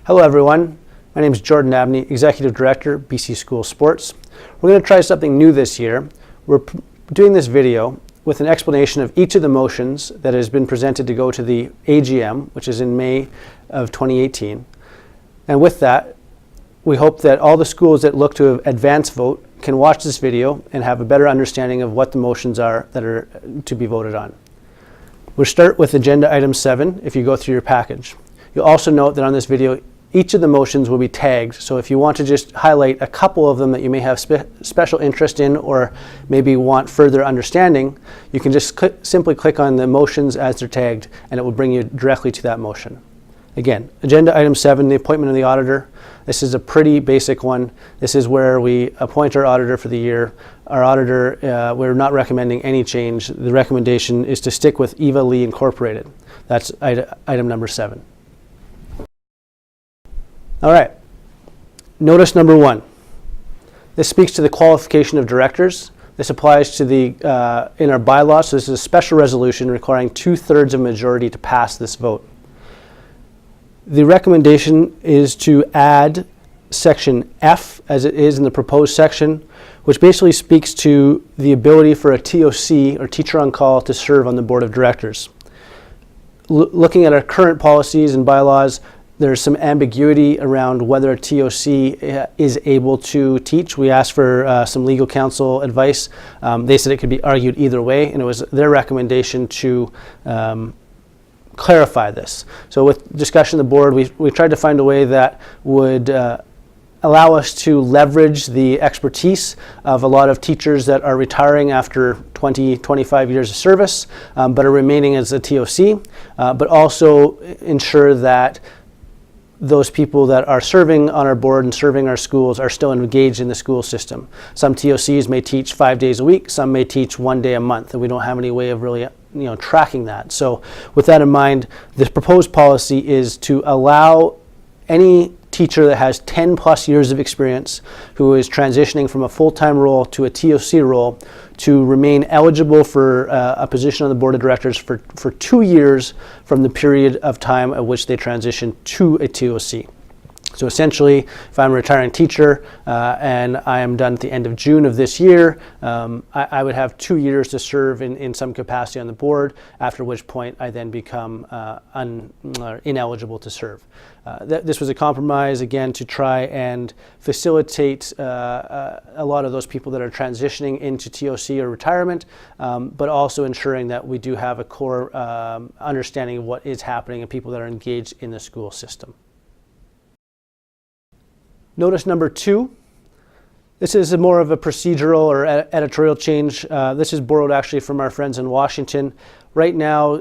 Hello everyone, my name is Jordan Abney, Executive Director, BC School Sports. We're going to try something new this year. We're doing this video with an explanation of each of the motions that has been presented to go to the AGM, which is in May of 2018. And with that, we hope that all the schools that look to advance vote can watch this video and have a better understanding of what the motions are that are to be voted on. We'll start with agenda item 7 if you go through your package. You'll also note that on this video, each of the motions will be tagged, so if you want to just highlight a couple of them that you may have special interest in or maybe want further understanding, you can just simply click on the motions as they're tagged and it will bring you directly to that motion. Again, agenda item 7, the appointment of the auditor. This is a pretty basic one. This is where we appoint our auditor for the year. Our auditor, we're not recommending any change. The recommendation is to stick with Eva Lee Incorporated. That's item number 7. All right, notice number 1. This speaks to the qualification of directors. This applies to the, in our bylaws, so this is a special resolution requiring 2/3 of majority to pass this vote. The recommendation is to add section F as it is in the proposed section, which basically speaks to the ability for a TOC or teacher on call to serve on the board of directors. Looking at our current policies and bylaws, there's some ambiguity around whether a TOC is able to teach. We asked for some legal counsel advice. They said it could be argued either way, and it was their recommendation to clarify this. So with discussion of the board, we tried to find a way that would allow us to leverage the expertise of a lot of teachers that are retiring after 20, 25 years of service, but are remaining as a TOC, but also ensure that those people that are serving on our board and serving our schools are still engaged in the school system. Some TOCs may teach 5 days a week, some may teach 1 day a month, and we don't have any way of really tracking that. So with that in mind, this proposed policy is to allow any teacher that has 10+ years of experience who is transitioning from a full-time role to a TOC role to remain eligible for a position on the board of directors for 2 years from the period of time at which they transition to a TOC. So essentially, if I'm a retiring teacher and I am done at the end of June of this year, I would have 2 years to serve in some capacity on the board, after which point I then become ineligible to serve. This was a compromise, again, to try and facilitate a lot of those people that are transitioning into TOC or retirement, but also ensuring that we do have a core understanding of what is happening and people that are engaged in the school system. Notice number 2. This is more of a procedural or editorial change. This is borrowed actually from our friends in Washington. Right now,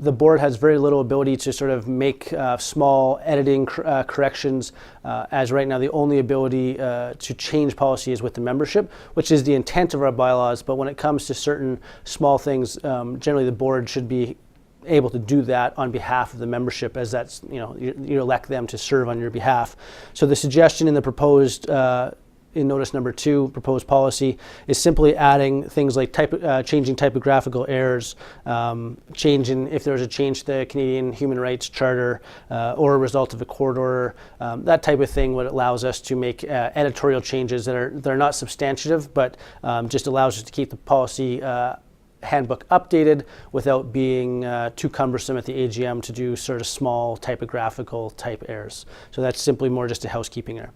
the board has very little ability to sort of make small editing corrections, as right now the only ability to change policy is with the membership, which is the intent of our bylaws. But when it comes to certain small things, generally the board should be able to do that on behalf of the membership, as that's, you elect them to serve on your behalf. So the suggestion in the proposed in notice number 2, proposed policy, is simply adding things like changing typographical errors, if there's a change to the Canadian Human Rights Charter or a result of a court order, that type of thing, what allows us to make editorial changes that are not substantive, but just allows us to keep the policy handbook updated without being too cumbersome at the AGM to do sort of small typographical type errors. So that's simply more just a housekeeping error.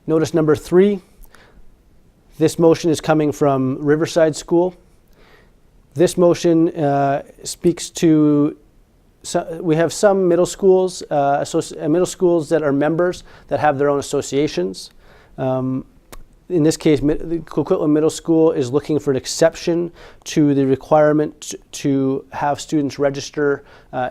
Notice number 3, this motion is coming from Riverside School. This motion speaks to, we have some middle schools, that are members that have their own associations. In this case, the Coquitlam Middle School is looking for an exception to the requirement to have students register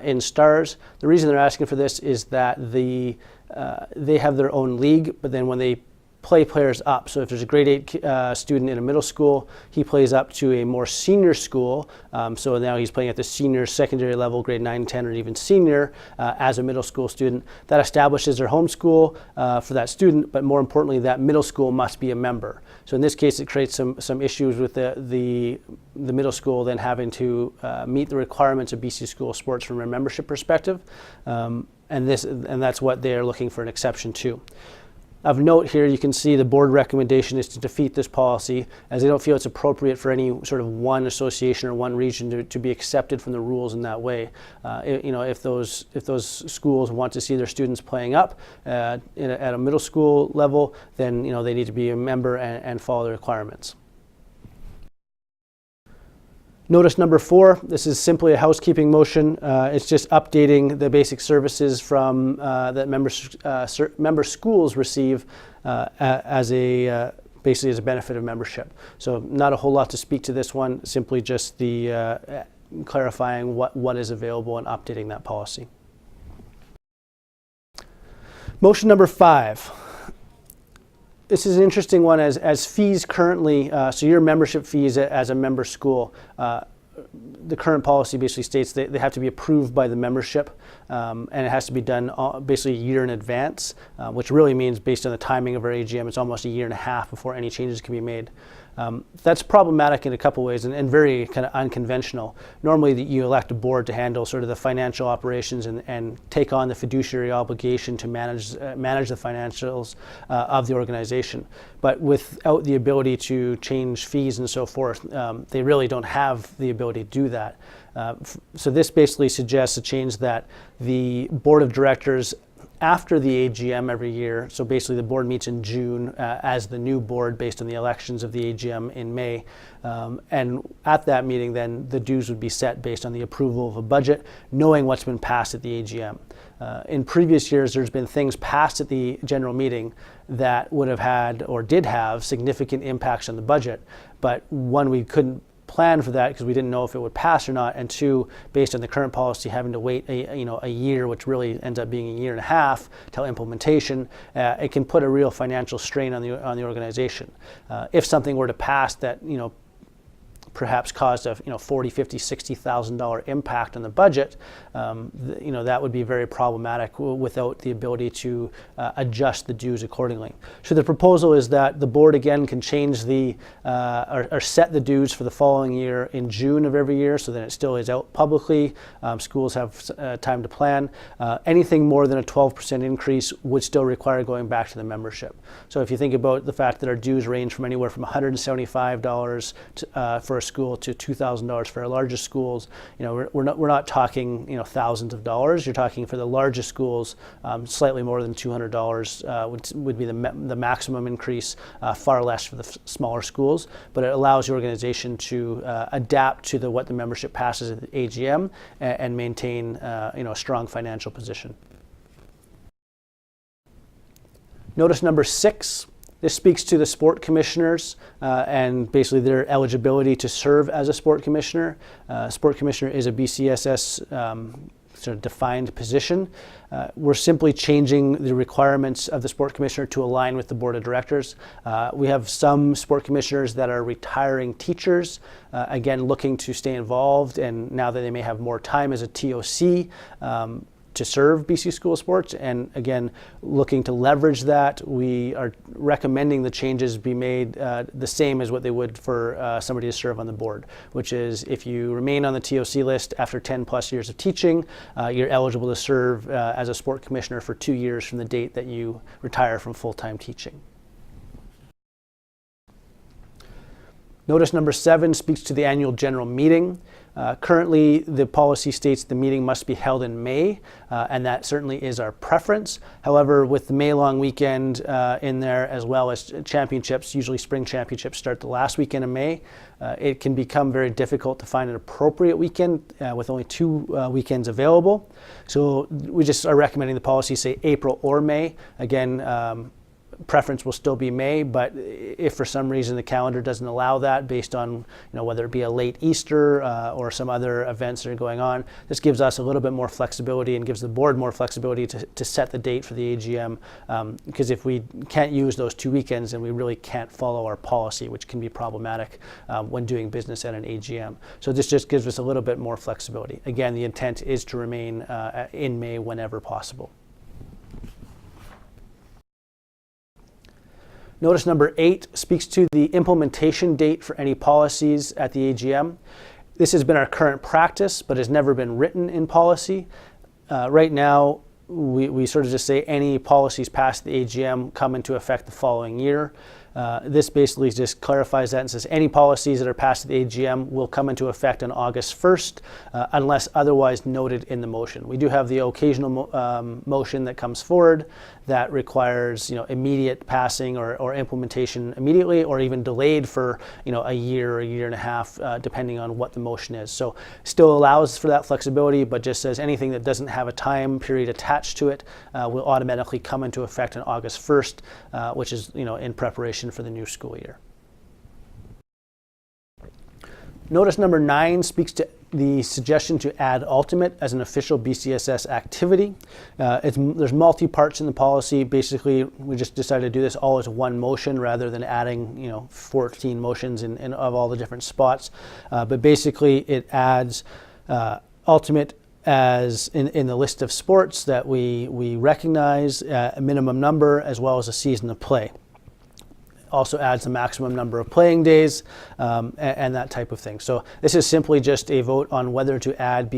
in STARS. The reason they're asking for this is that they have their own league, but then when they play players up. So if there's a grade 8 student in a middle school, he plays up to a more senior school. So now he's playing at the senior secondary level, grade 9, 10, or even senior as a middle school student. That establishes their home school for that student, but more importantly, that middle school must be a member. So in this case, it creates some issues with the middle school then having to meet the requirements of BC School Sports from a membership perspective. And that's what they're looking for an exception to. Of note here, you can see the board recommendation is to defeat this policy, as they don't feel it's appropriate for any sort of one association or one region to be accepted from the rules in that way. If those schools want to see their students playing up at a middle school level, then they need to be a member and follow the requirements. Notice number 4, this is simply a housekeeping motion. It's just updating the basic services from that member schools receive basically as a benefit of membership. So not a whole lot to speak to this one, simply just the clarifying what is available and updating that policy. Motion number 5. This is an interesting one as fees currently, so your membership fees as a member school, the current policy basically states that they have to be approved by the membership, and it has to be done basically a year in advance, which really means based on the timing of our AGM, it's almost a year and a half before any changes can be made. That's problematic in a couple ways and very kind of unconventional. Normally you elect a board to handle sort of the financial operations and take on the fiduciary obligation to manage the financials of the organization. But without the ability to change fees and so forth, they really don't have the ability to do that. So this basically suggests a change that the board of directors after the AGM every year, so basically the board meets in June as the new board based on the elections of the AGM in May, and at that meeting then the dues would be set based on the approval of a budget, knowing what's been passed at the AGM. In previous years there's been things passed at the general meeting that would have had or did have significant impacts on the budget, but one, we couldn't plan for that because we didn't know if it would pass or not, and 2, based on the current policy having to wait a year, which really ends up being a year and a half till implementation, it can put a real financial strain on the organization. If something were to pass that perhaps caused a $40,000, $50,000, $60,000 impact on the budget, that would be very problematic without the ability to adjust the dues accordingly. So the proposal is that the board again can change or set the dues for the following year in June of every year, so that it still is out publicly. Schools have time to plan. Anything more than a 12% increase would still require going back to the membership. So if you think about the fact that our dues range from anywhere from $175 for a school to $2,000 for our largest schools, we're not talking thousands of dollars. You're talking for the largest schools, slightly more than $200 would be the maximum increase, far less for the smaller schools, but it allows the organization to adapt to what the membership passes at the AGM and maintain a strong financial position. Notice number 6. This speaks to the sport commissioners and basically their eligibility to serve as a sport commissioner. Sport commissioner is a BCSS sort of defined position. We're simply changing the requirements of the sport commissioner to align with the board of directors. We have some sport commissioners that are retiring teachers, again looking to stay involved, and now that they may have more time as a TOC, to serve BC School Sports, and again looking to leverage that. We are recommending the changes be made the same as what they would for somebody to serve on the board, which is if you remain on the TOC list after 10 plus years of teaching, you're eligible to serve as a sport commissioner for 2 years from the date that you retire from full-time teaching. Notice number 7 speaks to the annual general meeting. Currently, the policy states the meeting must be held in May, and that certainly is our preference. However, with the May long weekend in there, as well as championships, usually spring championships start the last weekend of May, it can become very difficult to find an appropriate weekend with only 2 weekends available. So we just are recommending the policy say April or May. Again, preference will still be May, but if for some reason the calendar doesn't allow that, based on whether it be a late Easter or some other events that are going on, this gives us a little bit more flexibility and gives the board more flexibility to set the date for the AGM, because if we can't use those 2 weekends, then we really can't follow our policy, which can be problematic when doing business at an AGM. So this just gives us a little bit more flexibility. Again, the intent is to remain in May whenever possible. Notice number 8 speaks to the implementation date for any policies at the AGM. This has been our current practice, but has never been written in policy. Right now, we sort of just say any policies passed the AGM come into effect the following year. This basically just clarifies that and says any policies that are passed at the AGM will come into effect on August 1st unless otherwise noted in the motion. We do have the occasional motion that comes forward that requires immediate passing or implementation immediately, or even delayed for a year or a year and a half, depending on what the motion is. So still allows for that flexibility, but just says anything that doesn't have a time period attached to it will automatically come into effect on August 1st, which is in preparation for the new school year. Notice number 9 speaks to the suggestion to add ultimate as an official BCSS activity. There's multi-parts in the policy. Basically, we just decided to do this all as one motion rather than adding 14 motions in of all the different spots. But basically, it adds ultimate as in the list of sports that we recognize, a minimum number as well as a season of play. Also adds a maximum number of playing days and that type of thing. So this is simply just a vote on whether to add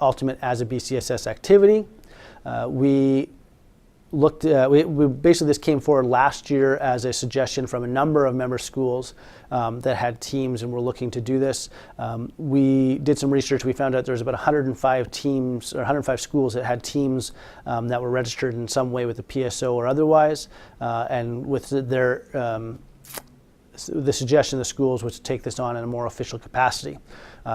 ultimate as a BCSS activity. We basically, this came forward last year as a suggestion from a number of member schools that had teams and were looking to do this. We did some research. We found out there was about 105 teams or 105 schools that had teams that were registered in some way with the PSO or otherwise, and with the suggestion of the schools was to take this on in a more official capacity.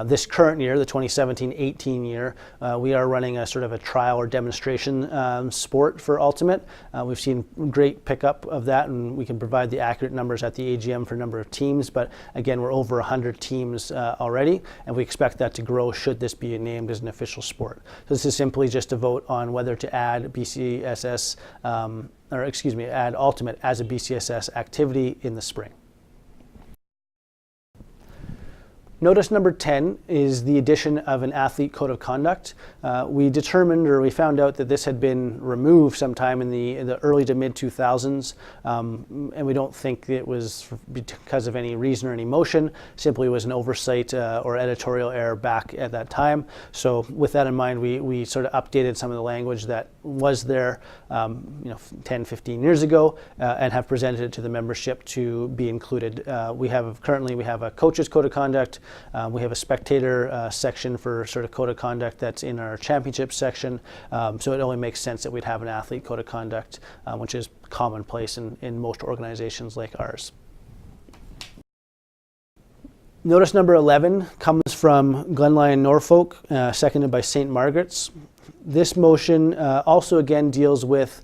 This current year, the 2017-18 year, we are running a sort of a trial or demonstration sport for Ultimate. We've seen great pickup of that, and we can provide the accurate numbers at the AGM for number of teams, but again, we're over 100 teams already, and we expect that to grow should this be named as an official sport. So this is simply just a vote on whether to add BCSS, add Ultimate as a BCSS activity in the spring. Notice number 10 is the addition of an athlete code of conduct. We found out that this had been removed sometime in the early to mid 2000s, and we don't think it was because of any reason or any motion. Simply was an oversight or editorial error back at that time. So with that in mind, we sort of updated some of the language that was there 10, 15 years ago, and have presented it to the membership to be included. Currently we have a coach's code of conduct. We have a spectator section for sort of code of conduct that's in our championship section. So it only makes sense that we'd have an athlete code of conduct, which is commonplace in most organizations like ours. Notice number 11 comes from Glenlyon Norfolk, seconded by St. Margaret's. This motion also again deals with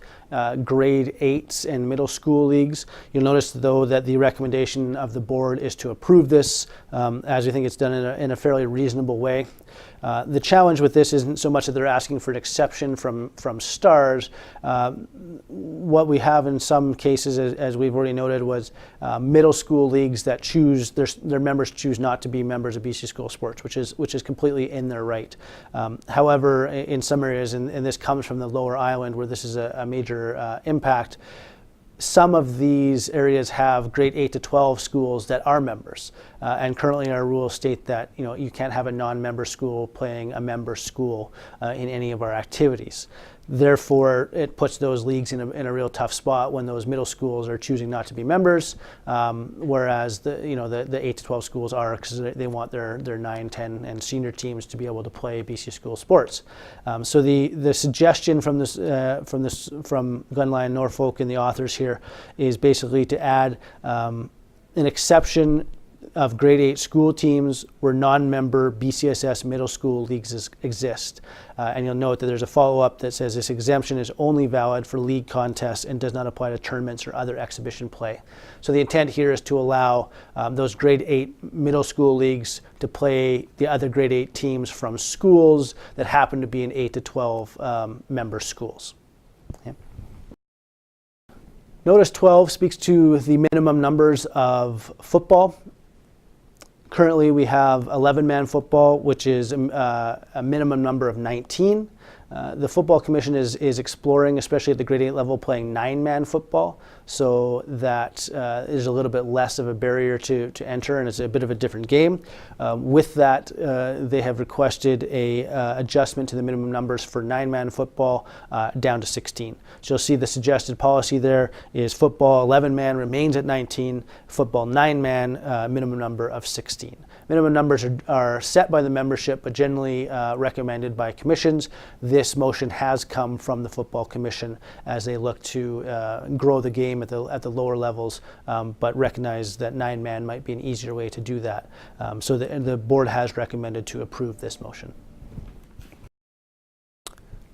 grade 8s and middle school leagues. You'll notice though that the recommendation of the board is to approve this, as we think it's done in a fairly reasonable way. The challenge with this isn't so much that they're asking for an exception from stars. What we have in some cases, as we've already noted, was middle school leagues that choose their members choose not to be members of BC School Sports, which is completely in their right. However, in some areas, and this comes from the Lower Island where this is a major impact, some of these areas have grade 8 to 12 schools that are members, and currently our rules state that you can't have a non-member school playing a member school in any of our activities. Therefore, it puts those leagues in a real tough spot when those middle schools are choosing not to be members, whereas the 8 to 12 schools are, because they want their 9, 10, and senior teams to be able to play BC School Sports. So the suggestion from Glenlyon Norfolk and the authors here is basically to add an exception of grade 8 school teams where non-member BCSS middle school leagues exist. And you'll note that there's a follow-up that says this exemption is only valid for league contests and does not apply to tournaments or other exhibition play. So the intent here is to allow those grade 8 middle school leagues to play the other grade 8 teams from schools that happen to be in 8 to 12 member schools. Okay. Notice 12 speaks to the minimum numbers of football. Currently we have 11-man football, which is a minimum number of 19. The Football Commission is exploring, especially at the grade 8 level, playing 9-man football, so that is a little bit less of a barrier to enter, and it's a bit of a different game. With that, they have requested a adjustment to the minimum numbers for 9-man football down to 16. So you'll see the suggested policy there is football 11-man remains at 19, football 9-man minimum number of 16. Minimum numbers are set by the membership, but generally recommended by commissions. This motion has come from the Football Commission as they look to grow the game at the lower levels, but recognize that 9-man might be an easier way to do that. So the board has recommended to approve this motion.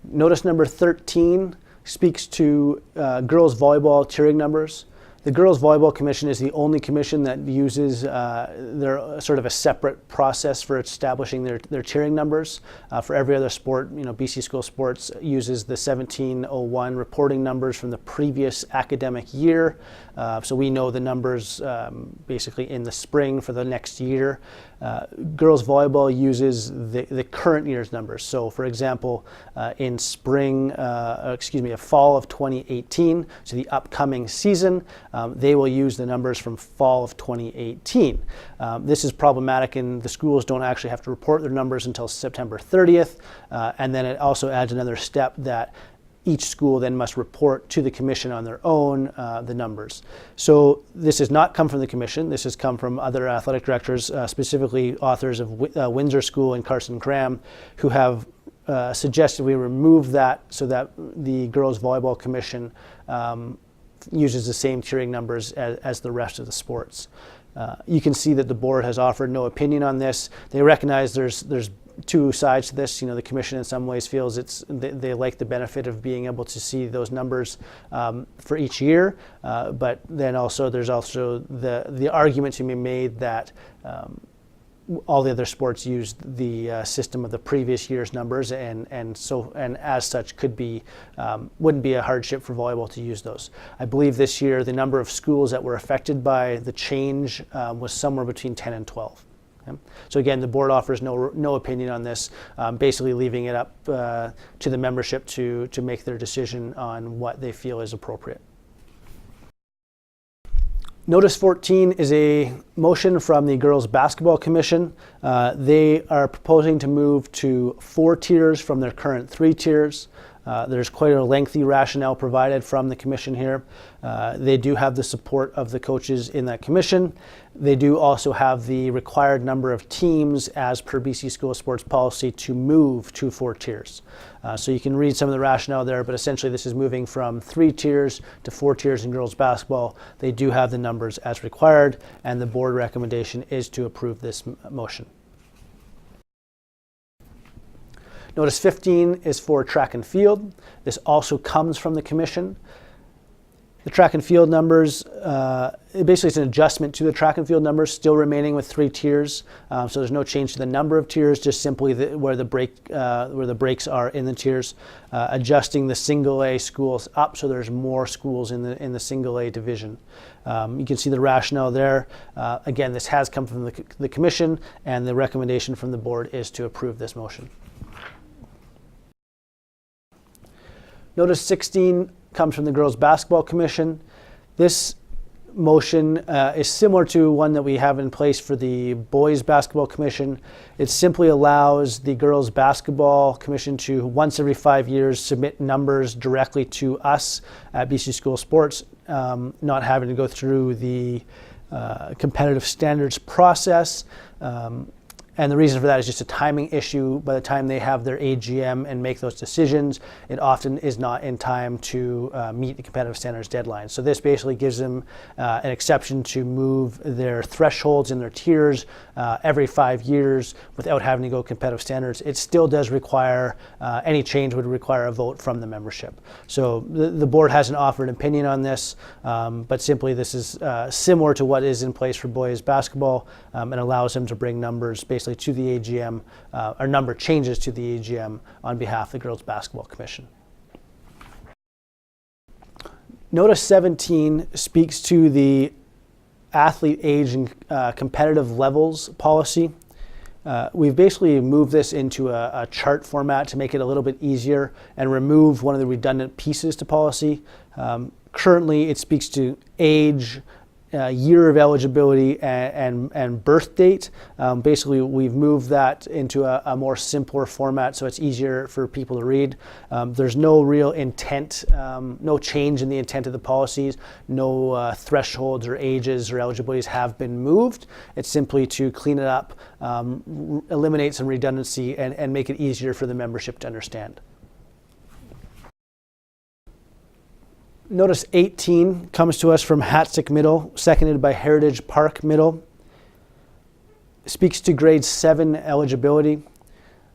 Notice number 13 speaks to girls volleyball tiering numbers. The Girls Volleyball Commission is the only commission that uses their sort of a separate process for establishing their tiering numbers. For every other sport, BC School Sports uses the 1701 reporting numbers from the previous academic year. So we know the numbers basically in the spring for the next year. Girls Volleyball uses the current year's numbers. So for example, in fall of 2018, so the upcoming season, they will use the numbers from fall of 2018. This is problematic, and the schools don't actually have to report their numbers until September 30th. And then it also adds another step that each school then must report to the commission on their own the numbers. So this has not come from the commission. This has come from other athletic directors, specifically authors of Windsor School and Carson Graham, who have suggested we remove that so that the Girls Volleyball Commission uses the same tiering numbers as the rest of the sports. You can see that the board has offered no opinion on this. They recognize there's two sides to this. The commission in some ways feels they like the benefit of being able to see those numbers for each year, but then also there's also the argument to be made that all the other sports use the system of the previous year's numbers, and as such wouldn't be a hardship for volleyball to use those. I believe this year the number of schools that were affected by the change was somewhere between 10 and 12. Okay. So again, the board offers no opinion on this, basically leaving it up to the membership to make their decision on what they feel is appropriate. Notice 14 is a motion from the Girls Basketball Commission. They are proposing to move to 4 tiers from their current 3 tiers. There's quite a lengthy rationale provided from the commission here. They do have the support of the coaches in that commission. They do also have the required number of teams as per BC School Sports policy to move to 4 tiers. So you can read some of the rationale there, but essentially this is moving from 3 tiers to 4 tiers in girls basketball. They do have the numbers as required, and the board recommendation is to approve this motion. Notice 15 is for track and field. This also comes from the commission. The track and field numbers, basically it's an adjustment to the track and field numbers, still remaining with 3 tiers. So there's no change to the number of tiers, just simply where the breaks are in the tiers. Adjusting the single A schools up so there's more schools in the single A division. You can see the rationale there. Again, this has come from the commission, and the recommendation from the board is to approve this motion. Notice 16 comes from the Girls Basketball Commission. This motion is similar to one that we have in place for the Boys Basketball Commission. It simply allows the Girls Basketball Commission to, once every 5 years, submit numbers directly to us at BC School Sports, not having to go through the competitive standards process. And the reason for that is just a timing issue. By the time they have their AGM and make those decisions, it often is not in time to meet the competitive standards deadline. So this basically gives them an exception to move their thresholds and their tiers every 5 years without having to go competitive standards. It still does require, any change would require a vote from the membership. So the board hasn't offered an opinion on this, but simply this is similar to what is in place for boys basketball, and allows them to bring numbers basically to the AGM, or number changes to the AGM on behalf of the Girls Basketball Commission. Notice 17 speaks to the athlete age and competitive levels policy. We've basically moved this into a chart format to make it a little bit easier and remove one of the redundant pieces to policy. Currently, it speaks to age, year of eligibility, and birth date. Basically, we've moved that into a more simpler format so it's easier for people to read. There's no real intent, no change in the intent of the policies. No thresholds or ages or eligibilities have been moved. It's simply to clean it up, eliminate some redundancy, and make it easier for the membership to understand. Notice 18 comes to us from Hatstick Middle, seconded by Heritage Park Middle. Speaks to grade 7 eligibility.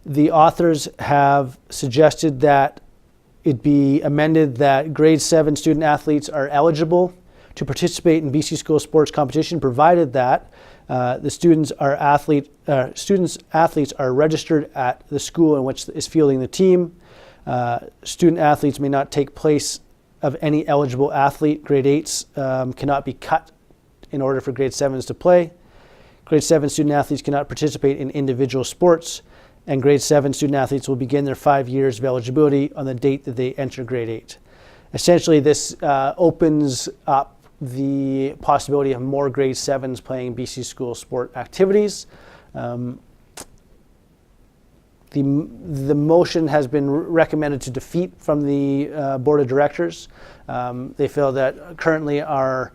The authors have suggested that it be amended that grade 7 student athletes are eligible to participate in BC school sports competition, provided that the students athletes are registered at the school in which is fielding the team. Student athletes may not take place of any eligible athlete. Grade 8s cannot be cut in order for grade 7s to play. Grade 7 student athletes cannot participate in individual sports, and grade 7 student athletes will begin their 5 years of eligibility on the date that they enter grade 8. Essentially, this opens up the possibility of more grade 7s playing BC school sport activities. The motion has been recommended to defeat from the Board of Directors. They feel that currently our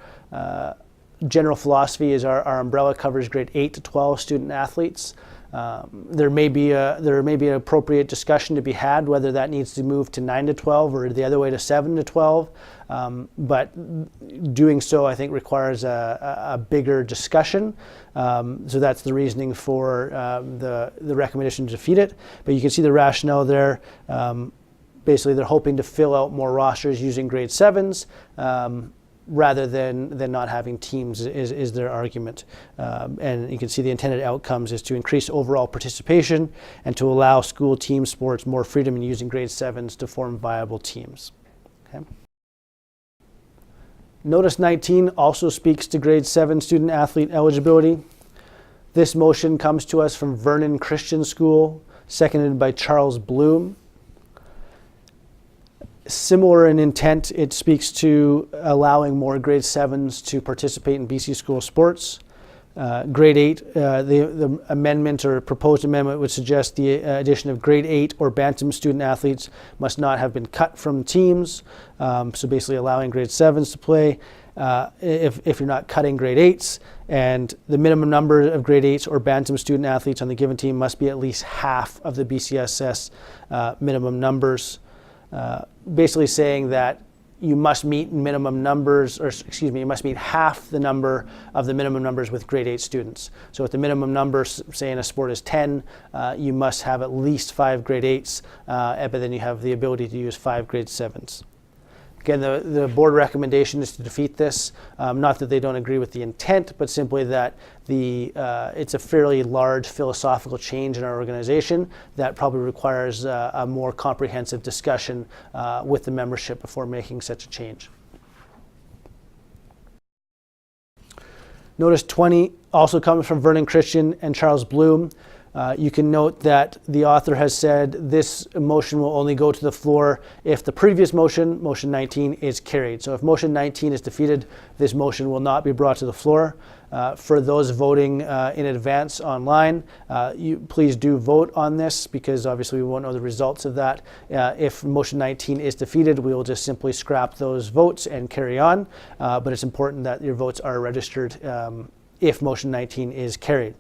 general philosophy is our umbrella covers grade 8 to 12 student athletes. There may be an appropriate discussion to be had whether that needs to move to 9 to 12 or the other way to 7 to 12. But doing so, I think, requires a bigger discussion. So that's the reasoning for the recommendation to defeat it. But you can see the rationale there. Basically, they're hoping to fill out more rosters using grade 7s. Rather than not having teams is their argument. And you can see the intended outcomes is to increase overall participation and to allow school team sports more freedom in using grade 7s to form viable teams. Okay. Notice 19 also speaks to grade 7 student athlete eligibility. This motion comes to us from Vernon Christian School, seconded by Charles Bloom. Similar in intent, it speaks to allowing more grade 7s to participate in BC school sports. Grade 8, the amendment or proposed amendment would suggest the addition of grade 8 or bantam student athletes must not have been cut from teams. So basically allowing grade 7s to play if you're not cutting grade 8s. And the minimum number of grade 8s or bantam student athletes on the given team must be at least half of the BCSS minimum numbers. Basically saying that you must meet minimum numbers, or excuse me, you must meet half the number of the minimum numbers with grade 8 students. So if the minimum number, say in a sport is 10, you must have at least 5 grade 8s, but then you have the ability to use 5 grade 7s. Again, the board recommendation is to defeat this. Not that they don't agree with the intent, but simply that it's a fairly large philosophical change in our organization that probably requires a more comprehensive discussion with the membership before making such a change. Notice 20 also comes from Vernon Christian and Charles Bloom. You can note that the author has said this motion will only go to the floor if the previous motion, motion 19, is carried. So if motion 19 is defeated, this motion will not be brought to the floor. For those voting in advance online, please do vote on this because obviously we won't know the results of that. If motion 19 is defeated, we will just simply scrap those votes and carry on. But it's important that your votes are registered if motion 19 is carried.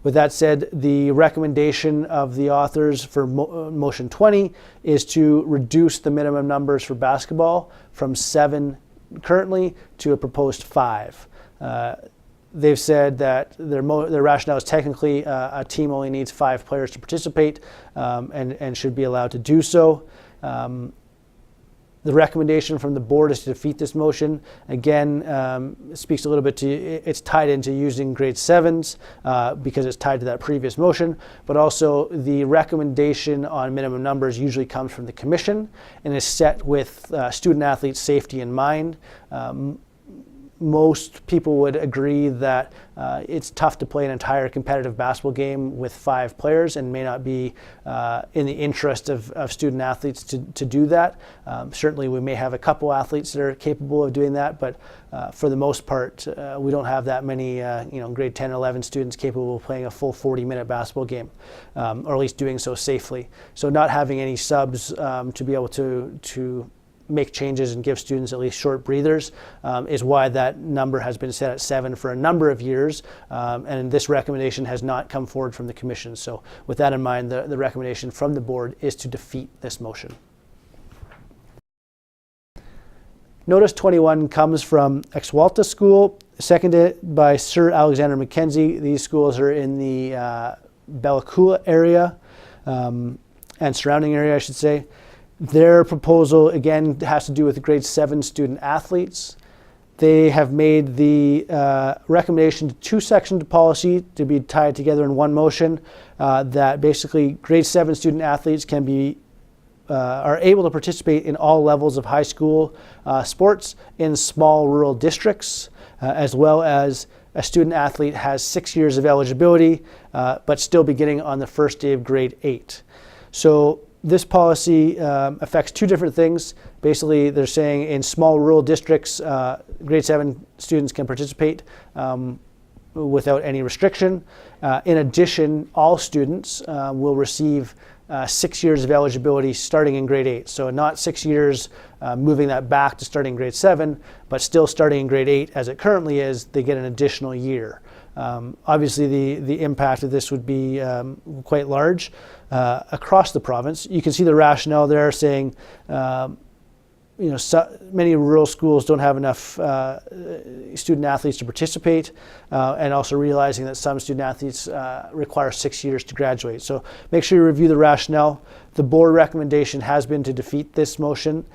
With that said, the recommendation of the authors for motion 20 is to reduce the minimum numbers for basketball from 7 currently to a proposed 5. They've said that their rationale is technically a team only needs 5 players to participate and should be allowed to do so. The recommendation from the board is to defeat this motion. Again, it speaks a little bit to, it's tied into using grade 7s because it's tied to that previous motion, but also the recommendation on minimum numbers usually comes from the commission and is set with student athlete safety in mind. Most people would agree that it's tough to play an entire competitive basketball game with 5 players and may not be in the interest of student athletes to do that. Certainly we may have a couple athletes that are capable of doing that, but for the most part we don't have that many grade 10 or 11 students capable of playing a full 40-minute basketball game, or at least doing so safely. So not having any subs to be able to make changes and give students at least short breathers is why that number has been set at 7 for a number of years, and this recommendation has not come forward from the commission. So with that in mind, the recommendation from the board is to defeat this motion. Notice 21 comes from Exwalta School, seconded by Sir Alexander Mackenzie. These schools are in the Bellacoola area and surrounding area, I should say. Their proposal, again, has to do with grade 7 student athletes. They have made the recommendation to 2-section policy to be tied together in one motion, that basically grade 7 student athletes can be are able to participate in all levels of high school sports in small rural districts, as well as a student athlete has 6 years of eligibility, but still beginning on the first day of grade 8. So this policy affects 2 different things. Basically, they're saying in small rural districts, grade 7 students can participate without any restriction. In addition, all students will receive 6 years of eligibility starting in grade 8. So not 6 years moving that back to starting grade 7, but still starting in grade 8 as it currently is, they get an additional year. Obviously, the impact of this would be quite large across the province. You can see the rationale there saying, many rural schools don't have enough student athletes to participate, and also realizing that some student athletes require 6 years to graduate. So make sure you review the rationale. The board recommendation has been to defeat this motion.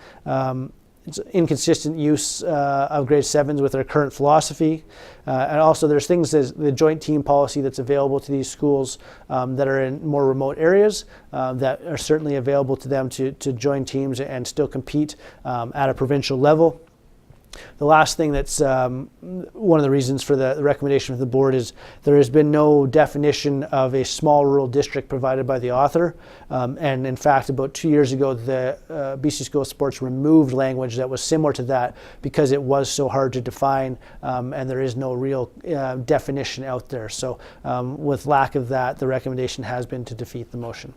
It's inconsistent use of grade 7s with our current philosophy. And also there's things as the joint team policy that's available to these schools that are in more remote areas that are certainly available to them to join teams and still compete at a provincial level. The last thing that's one of the reasons for the recommendation of the board is there has been no definition of a small rural district provided by the author. And in fact, about 2 years ago, the BC School of Sports removed language that was similar to that because it was so hard to define and there is no real definition out there. So with lack of that, the recommendation has been to defeat the motion.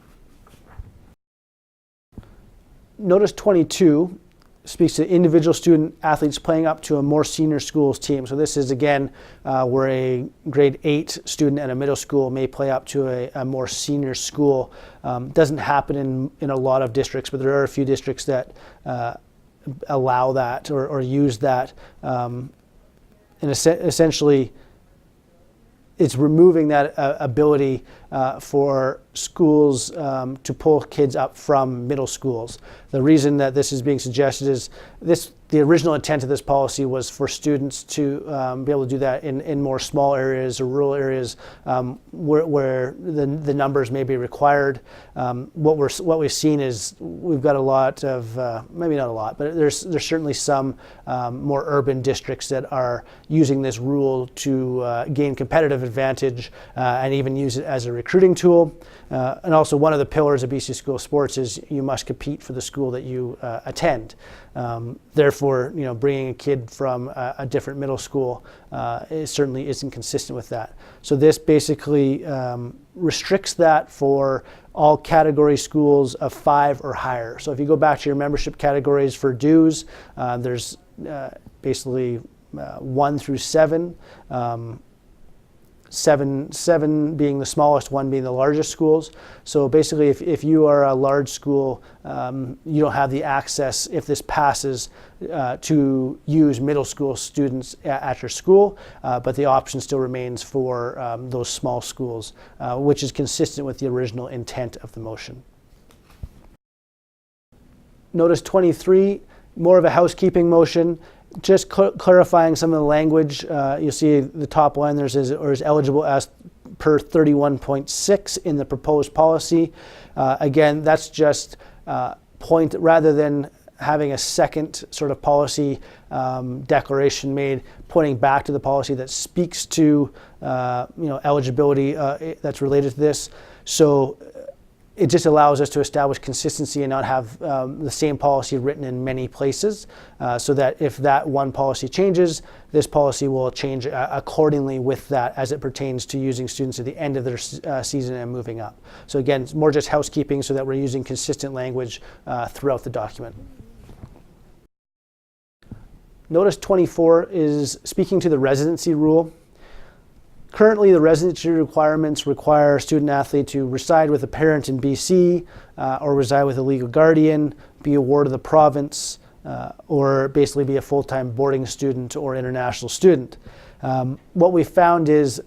Notice 22 speaks to individual student athletes playing up to a more senior school's team. So this is again where a grade 8 student at a middle school may play up to a more senior school. Doesn't happen in a lot of districts, but there are a few districts that allow that or use that. And essentially it's removing that ability for schools to pull kids up from middle schools. The reason that this is being suggested is the original intent of this policy was for students to be able to do that in more small areas or rural areas where the numbers may be required. What we've seen is we've got a lot of, maybe not a lot, but there's certainly some more urban districts that are using this rule to gain competitive advantage and even use it as a recruiting tool. And also one of the pillars of BC School of Sports is you must compete for the school that you attend. Therefore, bringing a kid from a different middle school certainly isn't consistent with that. So this basically restricts that for all category schools of 5 or higher. So if you go back to your membership categories for dues, there's basically 1 through 7. seven being the smallest, one being the largest schools. So basically, if you are a large school, you don't have the access, if this passes, to use middle school students at your school, but the option still remains for those small schools, which is consistent with the original intent of the motion. Notice 23, more of a housekeeping motion. Just clarifying some of the language. You'll see the top line there says, or is eligible as per 31.6 in the proposed policy. Again, that's just rather than having a second sort of policy declaration made, pointing back to the policy that speaks to eligibility that's related to this. So it just allows us to establish consistency and not have the same policy written in many places, so that if that one policy changes, this policy will change accordingly with that as it pertains to using students at the end of their season and moving up. So again, it's more just housekeeping so that we're using consistent language throughout the document. Notice 24 is speaking to the residency rule. Currently, the residency requirements require a student athlete to reside with a parent in BC or reside with a legal guardian, be a ward of the province, or basically be a full-time boarding student or international student. What we found is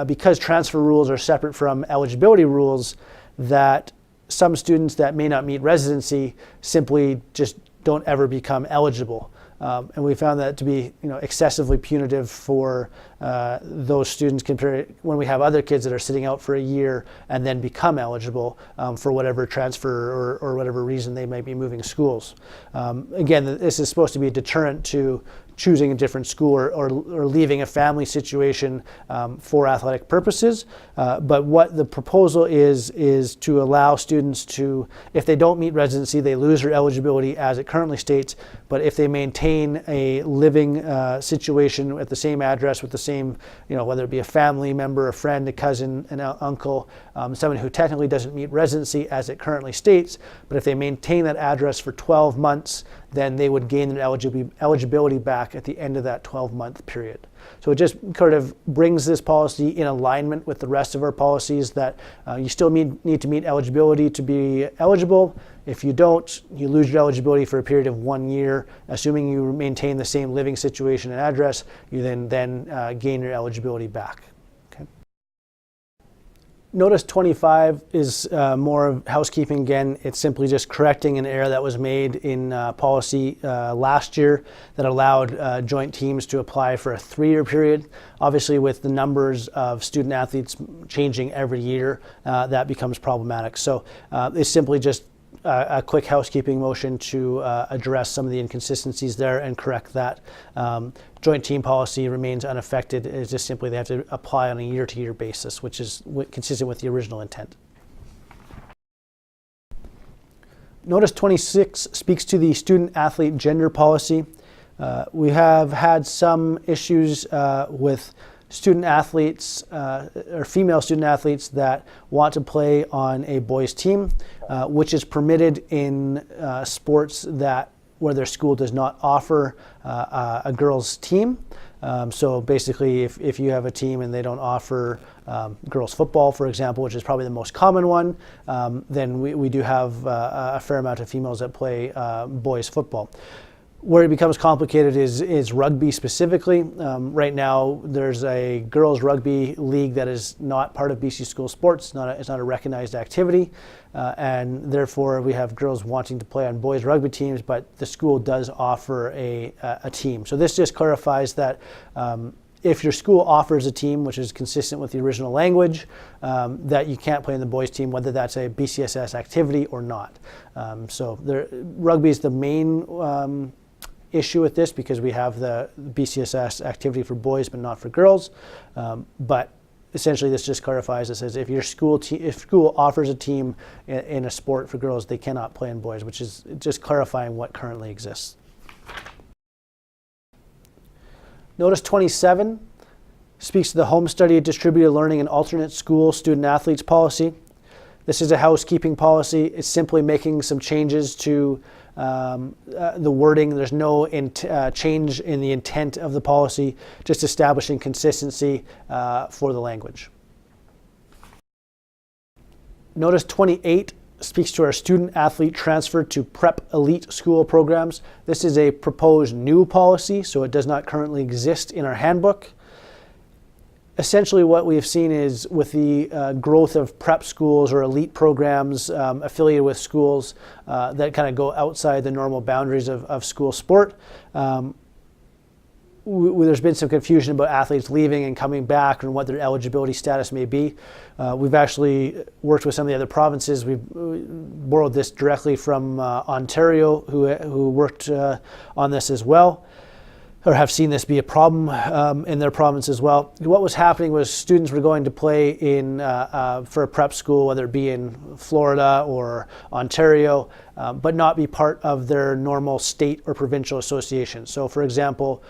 because transfer rules are separate from eligibility rules, that some students that may not meet residency simply just don't ever become eligible. And we found that to be excessively punitive for those students compared when we have other kids that are sitting out for a year and then become eligible for whatever transfer or whatever reason they might be moving schools. Again, this is supposed to be a deterrent to choosing a different school or leaving a family situation for athletic purposes. But what the proposal is to allow students to, if they don't meet residency, they lose their eligibility as it currently states. But if they maintain a living situation at the same address with the same, whether it be a family member, a friend, a cousin, an uncle, someone who technically doesn't meet residency as it currently states, but if they maintain that address for 12 months, then they would gain their eligibility back at the end of that 12-month period. So it just kind of brings this policy in alignment with the rest of our policies that you still need to meet eligibility to be eligible. If you don't, you lose your eligibility for a period of 1 year. Assuming you maintain the same living situation and address, you then gain your eligibility back. Notice 25 is more of housekeeping. Again, it's simply just correcting an error that was made in policy last year that allowed joint teams to apply for a 3-year period. Obviously, with the numbers of student athletes changing every year, that becomes problematic. So it's simply just a quick housekeeping motion to address some of the inconsistencies there and correct that. Joint team policy remains unaffected. It's just simply they have to apply on a year-to-year basis, which is consistent with the original intent. Notice 26 speaks to the student-athlete gender policy. We have had some issues with student athletes or female student athletes that want to play on a boys team, which is permitted in sports where their school does not offer a girls team. So basically, if you have a team and they don't offer girls football, for example, which is probably the most common one, then we do have a fair amount of females that play boys football. Where it becomes complicated is rugby specifically. Right now, there's a girls rugby league that is not part of BC School Sports. It's not a recognized activity, and therefore we have girls wanting to play on boys rugby teams, but the school does offer a team. So this just clarifies that if your school offers a team, which is consistent with the original language, that you can't play in the boys team, whether that's a BCSS activity or not. So rugby is the main issue with this because we have the BCSS activity for boys but not for girls. But essentially this just clarifies, it says if your school offers a team in a sport for girls, they cannot play in boys, which is just clarifying what currently exists. Notice 27 speaks to the home study, distributed learning, and alternate school student athletes policy. This is a housekeeping policy. It's simply making some changes to the wording. There's no change in the intent of the policy, just establishing consistency for the language. Notice 28 speaks to our student athlete transfer to prep elite school programs. This is a proposed new policy, so it does not currently exist in our handbook. Essentially what we've seen is with the growth of prep schools or elite programs affiliated with schools that kind of go outside the normal boundaries of school sport, there's been some confusion about athletes leaving and coming back and what their eligibility status may be. We've actually worked with some of the other provinces. We've borrowed this directly from Ontario, who worked on this as well, or have seen this be a problem in their province as well. What was happening was students were going to play for a prep school, whether it be in Florida or Ontario, but not be part of their normal state or provincial association. So for example,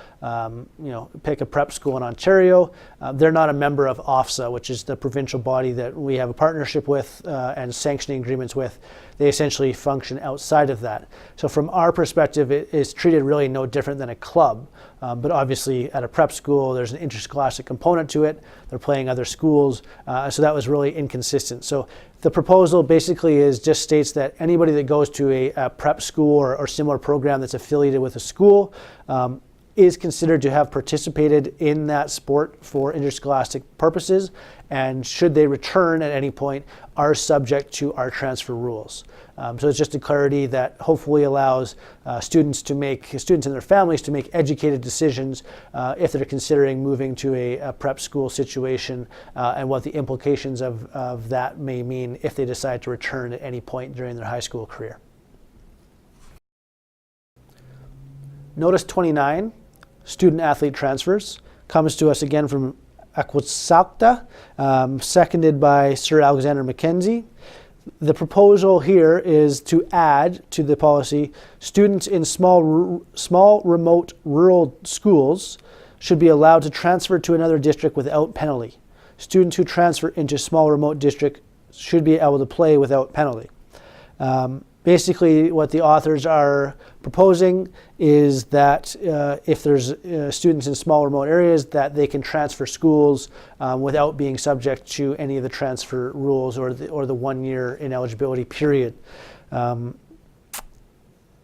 pick a prep school in Ontario. They're not a member of OFSA, which is the provincial body that we have a partnership with and sanctioning agreements with. They essentially function outside of that. So from our perspective, it is treated really no different than a club. But obviously at a prep school, there's an interscholastic component to it. They're playing other schools. So that was really inconsistent. So the proposal basically just states that anybody that goes to a prep school or similar program that's affiliated with a school is considered to have participated in that sport for interscholastic purposes, and should they return at any point, are subject to our transfer rules. So it's just a clarity that hopefully allows students and their families to make educated decisions if they're considering moving to a prep school situation, and what the implications of that may mean if they decide to return at any point during their high school career. Notice 29, student athlete transfers, comes to us again from Aquasacta, seconded by Sir Alexander Mackenzie. The proposal here is to add to the policy, students in small remote rural schools should be allowed to transfer to another district without penalty. Students who transfer into small remote district should be able to play without penalty. Basically, what the authors are proposing is that if there's students in small remote areas, that they can transfer schools without being subject to any of the transfer rules or the 1 year ineligibility period.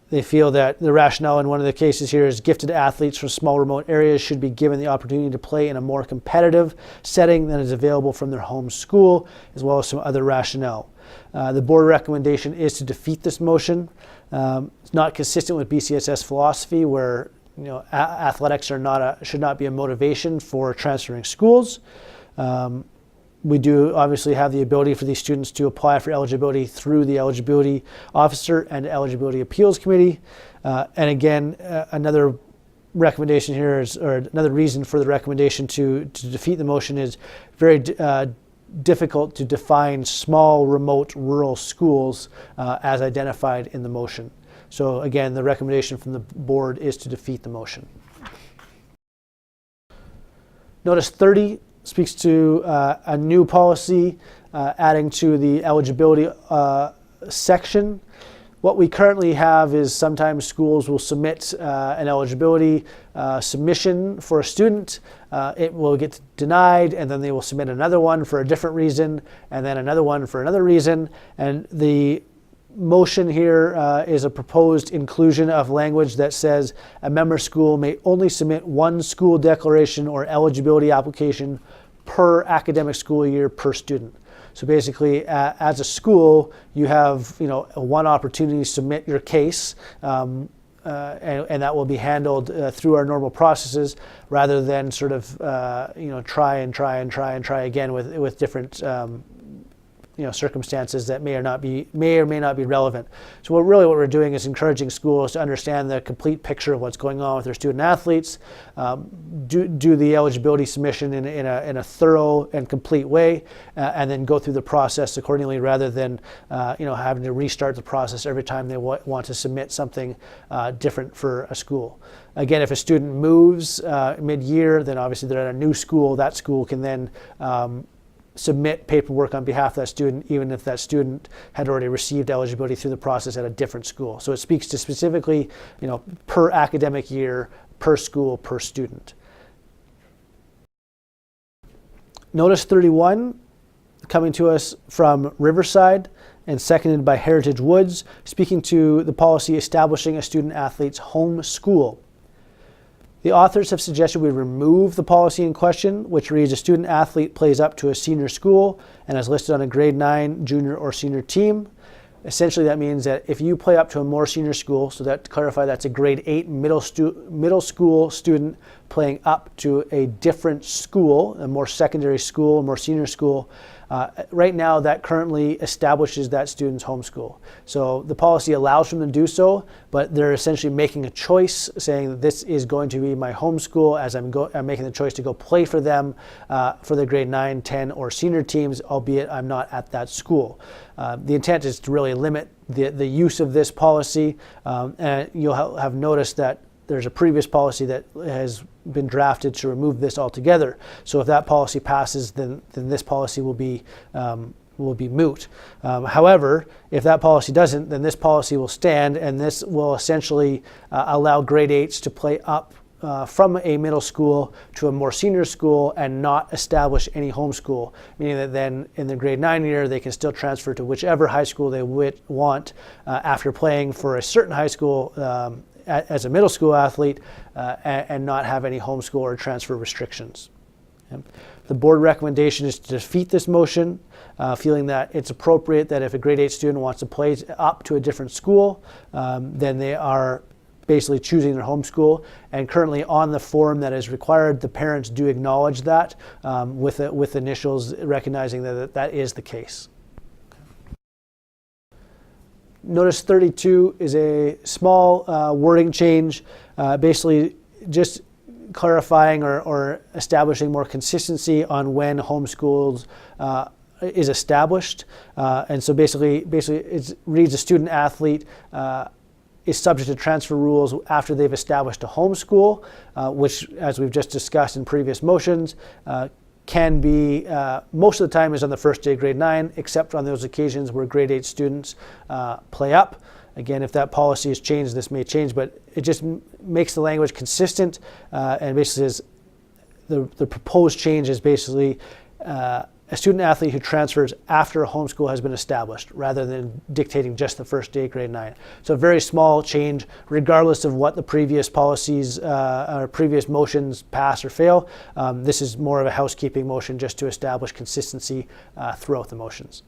They feel that the rationale in one of the cases here is gifted athletes from small remote areas should be given the opportunity to play in a more competitive setting than is available from their home school, as well as some other rationale. The board recommendation is to defeat this motion. It's not consistent with BCSS philosophy, where athletics should not be a motivation for transferring schools. We do obviously have the ability for these students to apply for eligibility through the eligibility officer and eligibility appeals committee. And again, another recommendation here or another reason for the recommendation to defeat the motion is very difficult to define small remote rural schools as identified in the motion. So again, the recommendation from the board is to defeat the motion. Notice 30 speaks to a new policy adding to the eligibility section. What we currently have is sometimes schools will submit an eligibility submission for a student. It will get denied, and then they will submit another one for a different reason, and then another one for another reason. And the motion here is a proposed inclusion of language that says a member school may only submit one school declaration or eligibility application per academic school year per student. So basically, as a school, you have one opportunity to submit your case, and that will be handled through our normal processes, rather than sort of try again with different circumstances that may or may not be relevant. So what we're doing is encouraging schools to understand the complete picture of what's going on with their student athletes, do the eligibility submission in a thorough and complete way, and then go through the process accordingly, rather than having to restart the process every time they want to submit something different for a school. Again, if a student moves mid-year, then obviously they're at a new school. That school can then submit paperwork on behalf of that student, even if that student had already received eligibility through the process at a different school. So it speaks to specifically, per academic year, per school, per student. Notice 31, coming to us from Riverside and seconded by Heritage Woods, speaking to the policy establishing a student athlete's home school. The authors have suggested we remove the policy in question, which reads a student athlete plays up to a senior school and is listed on a grade 9 junior or senior team. Essentially, that means that if you play up to a more senior school, so that to clarify, that's a grade 8 middle school student playing up to a different school, a more secondary school, a more senior school. Right now, that currently establishes that student's home school. So the policy allows them to do so, but they're essentially making a choice, saying that this is going to be my home school as I'm making the choice to go play for them for the grade 9, 10, or senior teams, albeit I'm not at that school. The intent is to really limit the use of this policy, and you'll have noticed that there's a previous policy that has been drafted to remove this altogether. So if that policy passes, then this policy will be moot. However, if that policy doesn't, then this policy will stand, and this will essentially allow grade 8s to play up from a middle school to a more senior school and not establish any home school, meaning that then in the grade 9 year they can still transfer to whichever high school they want after playing for a certain high school as a middle school athlete and not have any homeschool or transfer restrictions. The board recommendation is to defeat this motion, feeling that it's appropriate that if a grade 8 student wants to play up to a different school, then they are basically choosing their home school. And currently on the form that is required, the parents do acknowledge that with initials, recognizing that is the case. Notice 32 is a small wording change, basically just clarifying or establishing more consistency on when homeschools is established. And so basically it reads a student athlete is subject to transfer rules after they've established a homeschool, which, as we've just discussed in previous motions, can be, most of the time is on the first day of grade 9, except on those occasions where grade 8 students play up. Again, if that policy is changed, this may change, but it just makes the language consistent and basically says the proposed change is basically a student athlete who transfers after a homeschool has been established, rather than dictating just the first day of grade 9. So a very small change, regardless of what the previous policies or previous motions pass or fail. This is more of a housekeeping motion just to establish consistency throughout the motions.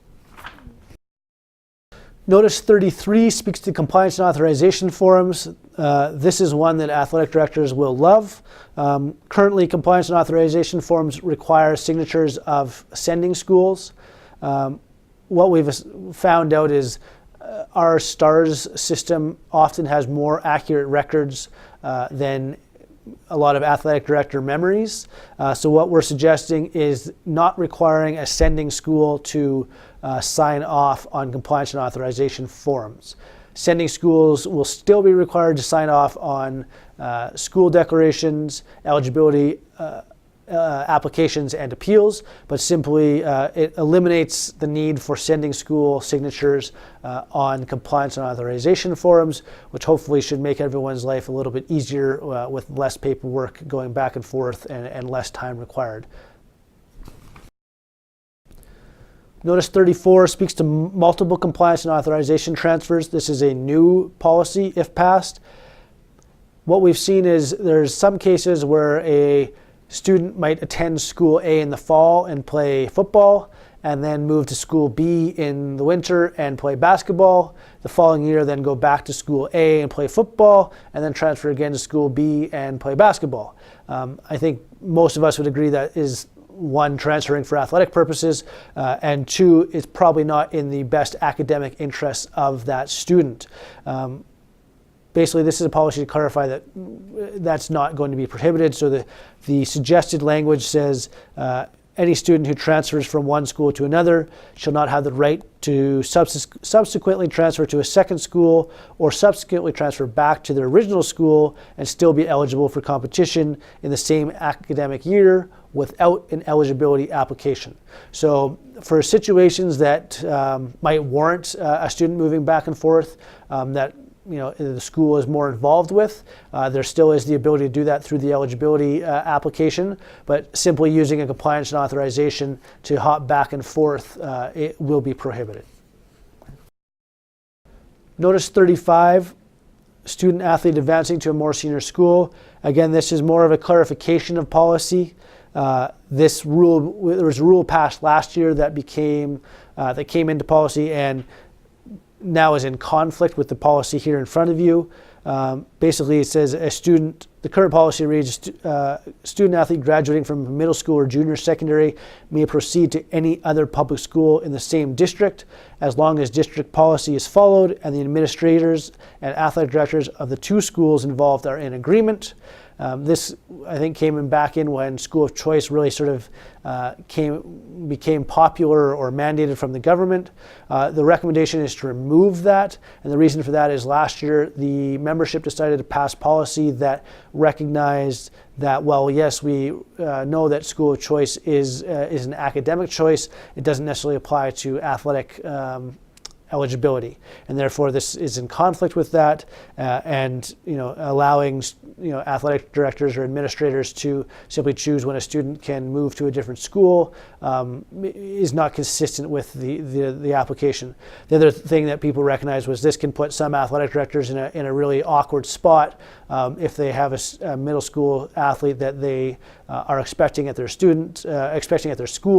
Notice 33 speaks to compliance and authorization forms. This is one that athletic directors will love. Currently, compliance and authorization forms require signatures of sending schools. What we've found out is our STARS system often has more accurate records than a lot of athletic director memories. So what we're suggesting is not requiring a sending school to sign off on compliance and authorization forms. Sending schools will still be required to sign off on school declarations, eligibility applications, and appeals, but simply it eliminates the need for sending school signatures on compliance and authorization forms, which hopefully should make everyone's life a little bit easier with less paperwork going back and forth and less time required. Notice 34 speaks to multiple compliance and authorization transfers. This is a new policy if passed. What we've seen is there's some cases where a student might attend school A in the fall and play football, and then move to school B in the winter and play basketball. The following year then go back to school A and play football, and then transfer again to school B and play basketball. I think most of us would agree that is, one, transferring for athletic purposes, and two, it's probably not in the best academic interests of that student. Basically, this is a policy to clarify that that's not going to be prohibited. So the suggested language says any student who transfers from one school to another shall not have the right to subsequently transfer to a second school or subsequently transfer back to their original school and still be eligible for competition in the same academic year without an eligibility application. So for situations that might warrant a student moving back and forth that the school is more involved with, there still is the ability to do that through the eligibility application, but simply using a compliance and authorization to hop back and forth, it will be prohibited. Notice 35, student athlete advancing to a more senior school. Again, this is more of a clarification of policy. This rule, there was a rule passed last year that came into policy and now is in conflict with the policy here in front of you. Basically, it says the current policy reads, student athlete graduating from middle school or junior secondary may proceed to any other public school in the same district as long as district policy is followed and the administrators and athletic directors of the two schools involved are in agreement. This, I think, came back in when school of choice really sort of became popular or mandated from the government. The recommendation is to remove that, and the reason for that is last year the membership decided to pass policy that recognized that, well, yes, we know that school of choice is an academic choice. It doesn't necessarily apply to athletic eligibility, and therefore this is in conflict with that, and allowing athletic directors or administrators to simply choose when a student can move to a different school is not consistent with the application. The other thing that people recognize was this can put some athletic directors in a really awkward spot if they have a middle school athlete that they are expecting at their school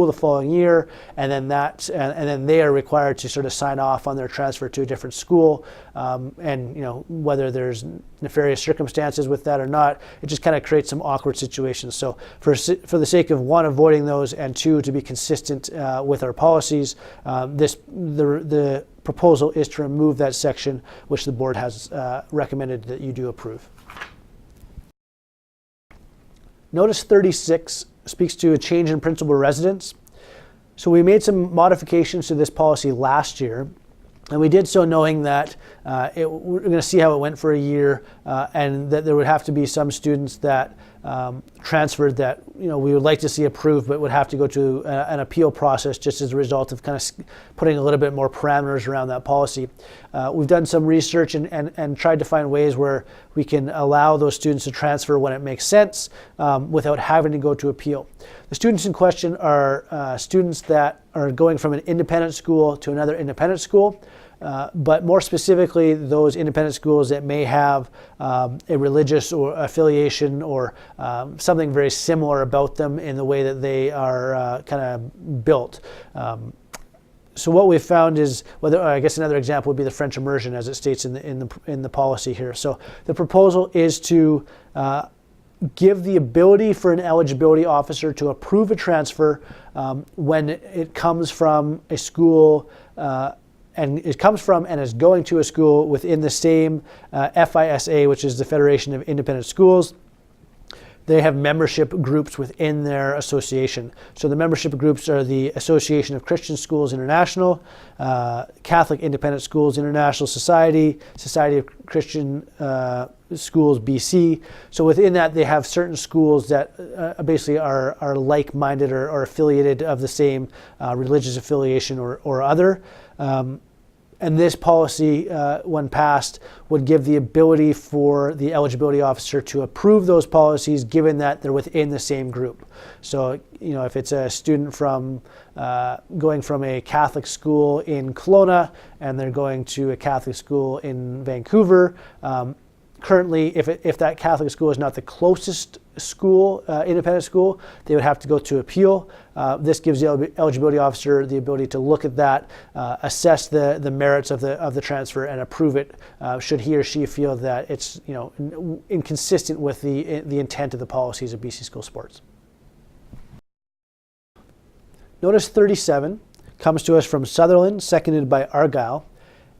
the following year, and then they are required to sort of sign off on their transfer to a different school, and whether there's nefarious circumstances with that or not, it just kind of creates some awkward situations. So for the sake of one, avoiding those, and two, to be consistent with our policies, the proposal is to remove that section, which the board has recommended that you do approve. Notice 36 speaks to a change in principal residence. So we made some modifications to this policy last year, and we did so knowing that we're going to see how it went for a year, and that there would have to be some students that transferred that we would like to see approved, but would have to go to an appeal process just as a result of kind of putting a little bit more parameters around that policy. We've done some research and tried to find ways where we can allow those students to transfer when it makes sense without having to go to appeal. The students in question are students that are going from an independent school to another independent school. But more specifically, those independent schools that may have a religious or affiliation or something very similar about them in the way that they are kind of built. So what we've found is, I guess another example would be the French immersion, as it states in the policy here. So the proposal is to give the ability for an eligibility officer to approve a transfer when it comes from a school and is going to a school within the same FISA, which is the Federation of Independent Schools. They have membership groups within their association. So the membership groups are the Association of Christian Schools International, Catholic Independent Schools International Society, Society of Christian Schools BC. So within that, they have certain schools that basically are like-minded or affiliated of the same religious affiliation or other. And this policy, when passed, would give the ability for the eligibility officer to approve those policies, given that they're within the same group. So, if it's a student from going from a Catholic school in Kelowna and they're going to a Catholic school in Vancouver, currently, if that Catholic school is not the closest school, independent school, they would have to go to appeal. This gives the eligibility officer the ability to look at that, assess the merits of the transfer, and approve it should he or she feel that it's inconsistent with the intent of the policies of BC School Sports. Notice 37 comes to us from Sutherland, seconded by Argyle,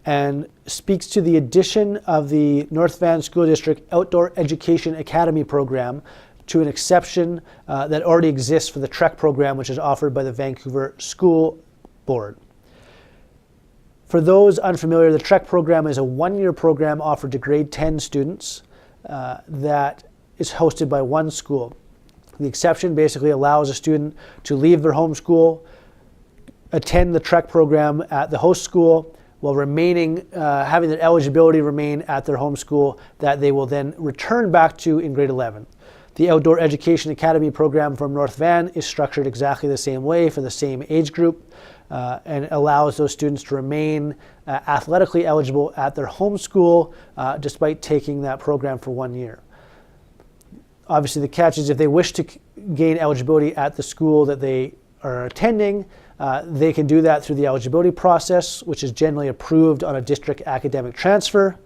and speaks to the addition of the North Van School District Outdoor Education Academy program to an exception that already exists for the TREC program, which is offered by the Vancouver School Board. For those unfamiliar, the TREC program is a one-year program offered to grade 10 students that is hosted by one school. The exception basically allows a student to leave their home school, attend the TREC program at the host school, while remaining, having their eligibility remain at their home school that they will then return back to in grade 11. The Outdoor Education Academy program from North Van is structured exactly the same way for the same age group and allows those students to remain athletically eligible at their home school despite taking that program for 1 year. Obviously, the catch is if they wish to gain eligibility at the school that they are attending, they can do that through the eligibility process, which is generally approved on a district academic transfer.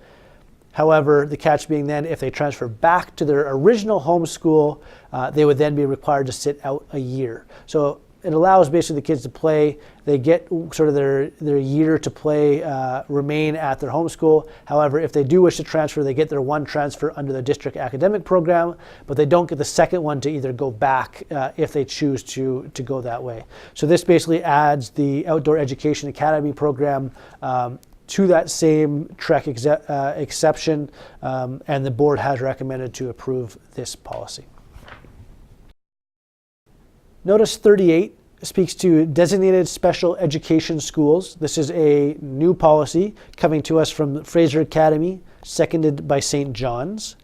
However, the catch being then if they transfer back to their original home school, they would then be required to sit out a year. So it allows basically the kids to play. They get sort of their year to play, remain at their home school. However, if they do wish to transfer, they get their one transfer under the district academic program, but they don't get the second one to either go back if they choose to go that way. So this basically adds the Outdoor Education Academy program to that same TREC exception, and the board has recommended to approve this policy. Notice 38 speaks to designated special education schools. This is a new policy coming to us from Fraser Academy, seconded by St. John's.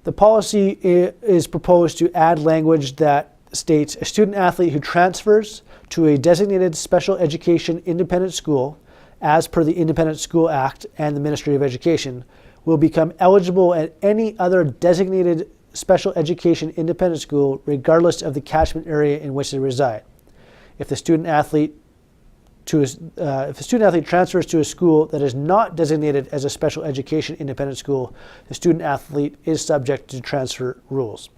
The policy is proposed to add language that states a student athlete who transfers to a designated special education independent school as per the Independent School Act and the Ministry of Education will become eligible at any other designated special education independent school regardless of the catchment area in which they reside. If the student athlete transfers to a school that is not designated as a special education independent school, the student athlete is subject to transfer rules.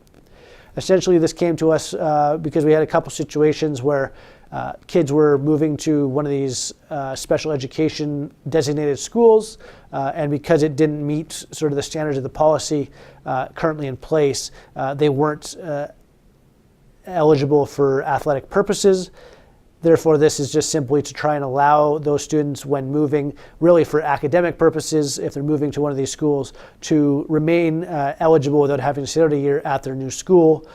Essentially, this came to us because we had a couple situations where kids were moving to one of these special education designated schools, and because it didn't meet sort of the standards of the policy currently in place, they weren't eligible for athletic purposes. Therefore, this is just simply to try and allow those students when moving, really for academic purposes, if they're moving to one of these schools, to remain eligible without having to sit out a year at their new school,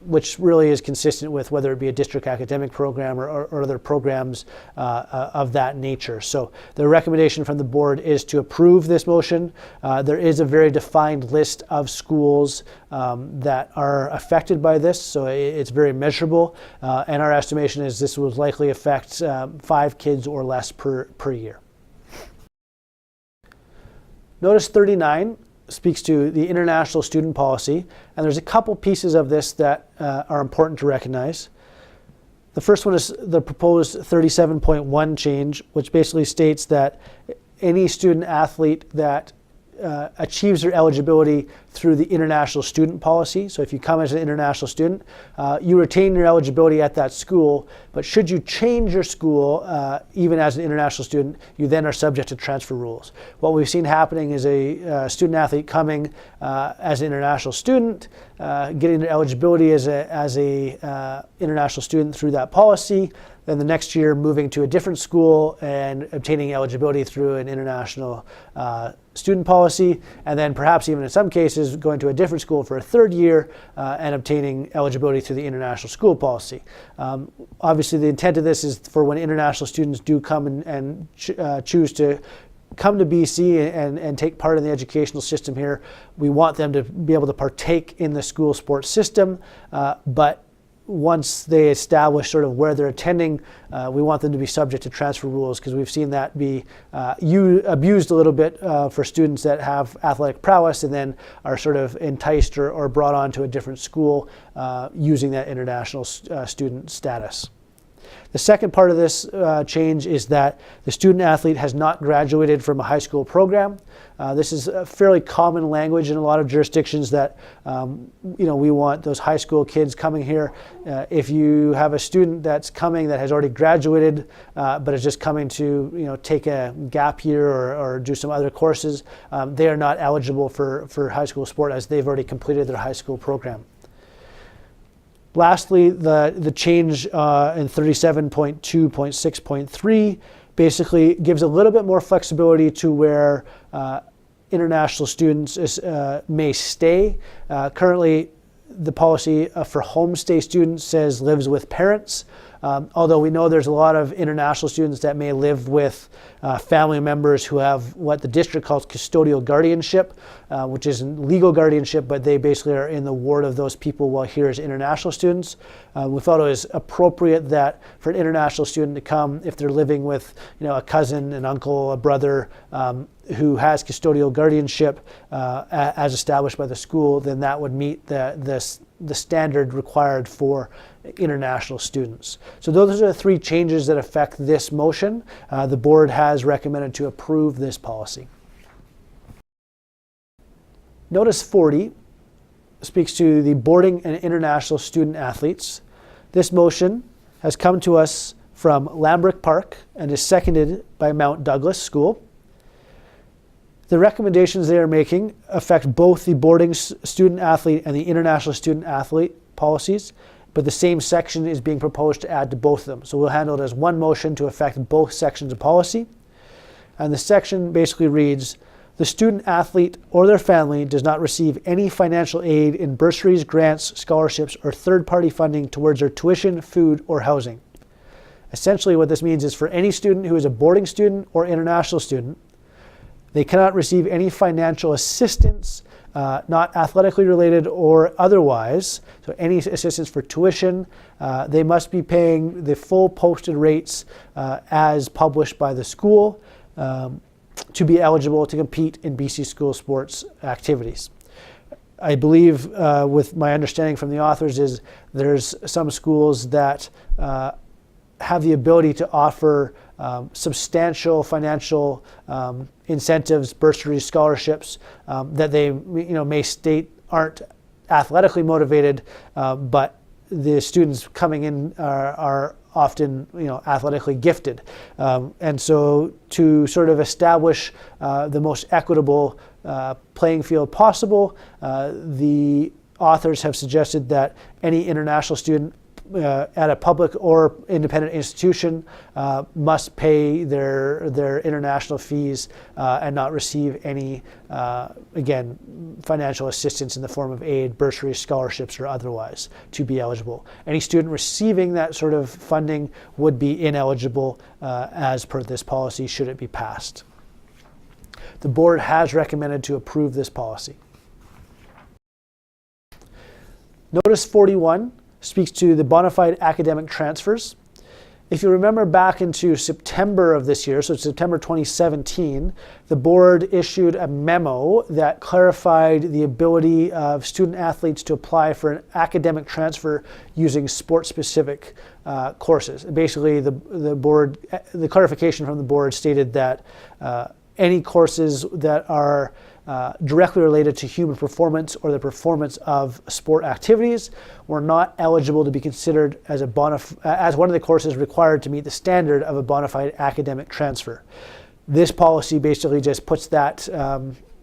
which really is consistent with whether it be a district academic program or other programs of that nature. So the recommendation from the board is to approve this motion. There is a very defined list of schools that are affected by this, so it's very measurable, and our estimation is this will likely affect 5 kids or less per year. Notice 39 speaks to the international student policy, and there's a couple pieces of this that are important to recognize. The first one is the proposed 37.1 change, which basically states that any student athlete that achieves their eligibility through the international student policy. So if you come as an international student, you retain your eligibility at that school, but should you change your school, even as an international student, you then are subject to transfer rules. What we've seen happening is a student athlete coming as an international student, getting their eligibility as a international student through that policy, then the next year moving to a different school and obtaining eligibility through an international student policy, and then perhaps even in some cases going to a different school for a third year and obtaining eligibility through the international school policy. Obviously, the intent of this is for when international students do come and choose to come to BC and take part in the educational system here, we want them to be able to partake in the school sports system, but once they establish sort of where they're attending, we want them to be subject to transfer rules, because we've seen that be abused a little bit for students that have athletic prowess and then are sort of enticed or brought on to a different school using that international student status. The second part of this change is that the student athlete has not graduated from a high school program. This is a fairly common language in a lot of jurisdictions that we want those high school kids coming here. If you have a student that's coming that has already graduated but is just coming to take a gap year or do some other courses, they are not eligible for high school sport as they've already completed their high school program. Lastly, the change in 37.2.6.3 basically gives a little bit more flexibility to where international students may stay. Currently, the policy for homestay students says lives with parents. Although we know there's a lot of international students that may live with family members who have what the district calls custodial guardianship, which isn't legal guardianship, but they basically are in the ward of those people while here as international students. We thought it was appropriate that for an international student to come, if they're living with a cousin, an uncle, a brother, who has custodial guardianship as established by the school, then that would meet the standard required for international students. So those are the three changes that affect this motion. The board has recommended to approve this policy. Notice 40 speaks to the boarding and international student athletes. This motion has come to us from Lambrick Park and is seconded by Mount Douglas School. The recommendations they are making affect both the boarding student athlete and the international student athlete policies, but the same section is being proposed to add to both of them. So we'll handle it as one motion to affect both sections of policy. And the section basically reads, the student athlete or their family does not receive any financial aid in bursaries, grants, scholarships, or third-party funding towards their tuition, food, or housing. Essentially what this means is for any student who is a boarding student or international student, they cannot receive any financial assistance, not athletically related or otherwise. So any assistance for tuition, they must be paying the full posted rates as published by the school to be eligible to compete in BC school sports activities. I believe, with my understanding from the authors, is there's some schools that have the ability to offer substantial financial incentives, bursaries, scholarships that they may state aren't athletically motivated, but the students coming in are often athletically gifted. And so to sort of establish the most equitable playing field possible, the authors have suggested that any international student at a public or independent institution must pay their international fees and not receive any, again, financial assistance in the form of aid, bursaries, scholarships, or otherwise to be eligible. Any student receiving that sort of funding would be ineligible as per this policy should it be passed. The board has recommended to approve this policy. Notice 41 speaks to the bona fide academic transfers. If you remember back into September of this year, so September 2017, the board issued a memo that clarified the ability of student athletes to apply for an academic transfer using sport-specific courses. Basically, the clarification from the board stated that any courses that are directly related to human performance or the performance of sport activities were not eligible to be considered as one of the courses required to meet the standard of a bona fide academic transfer. This policy basically just puts that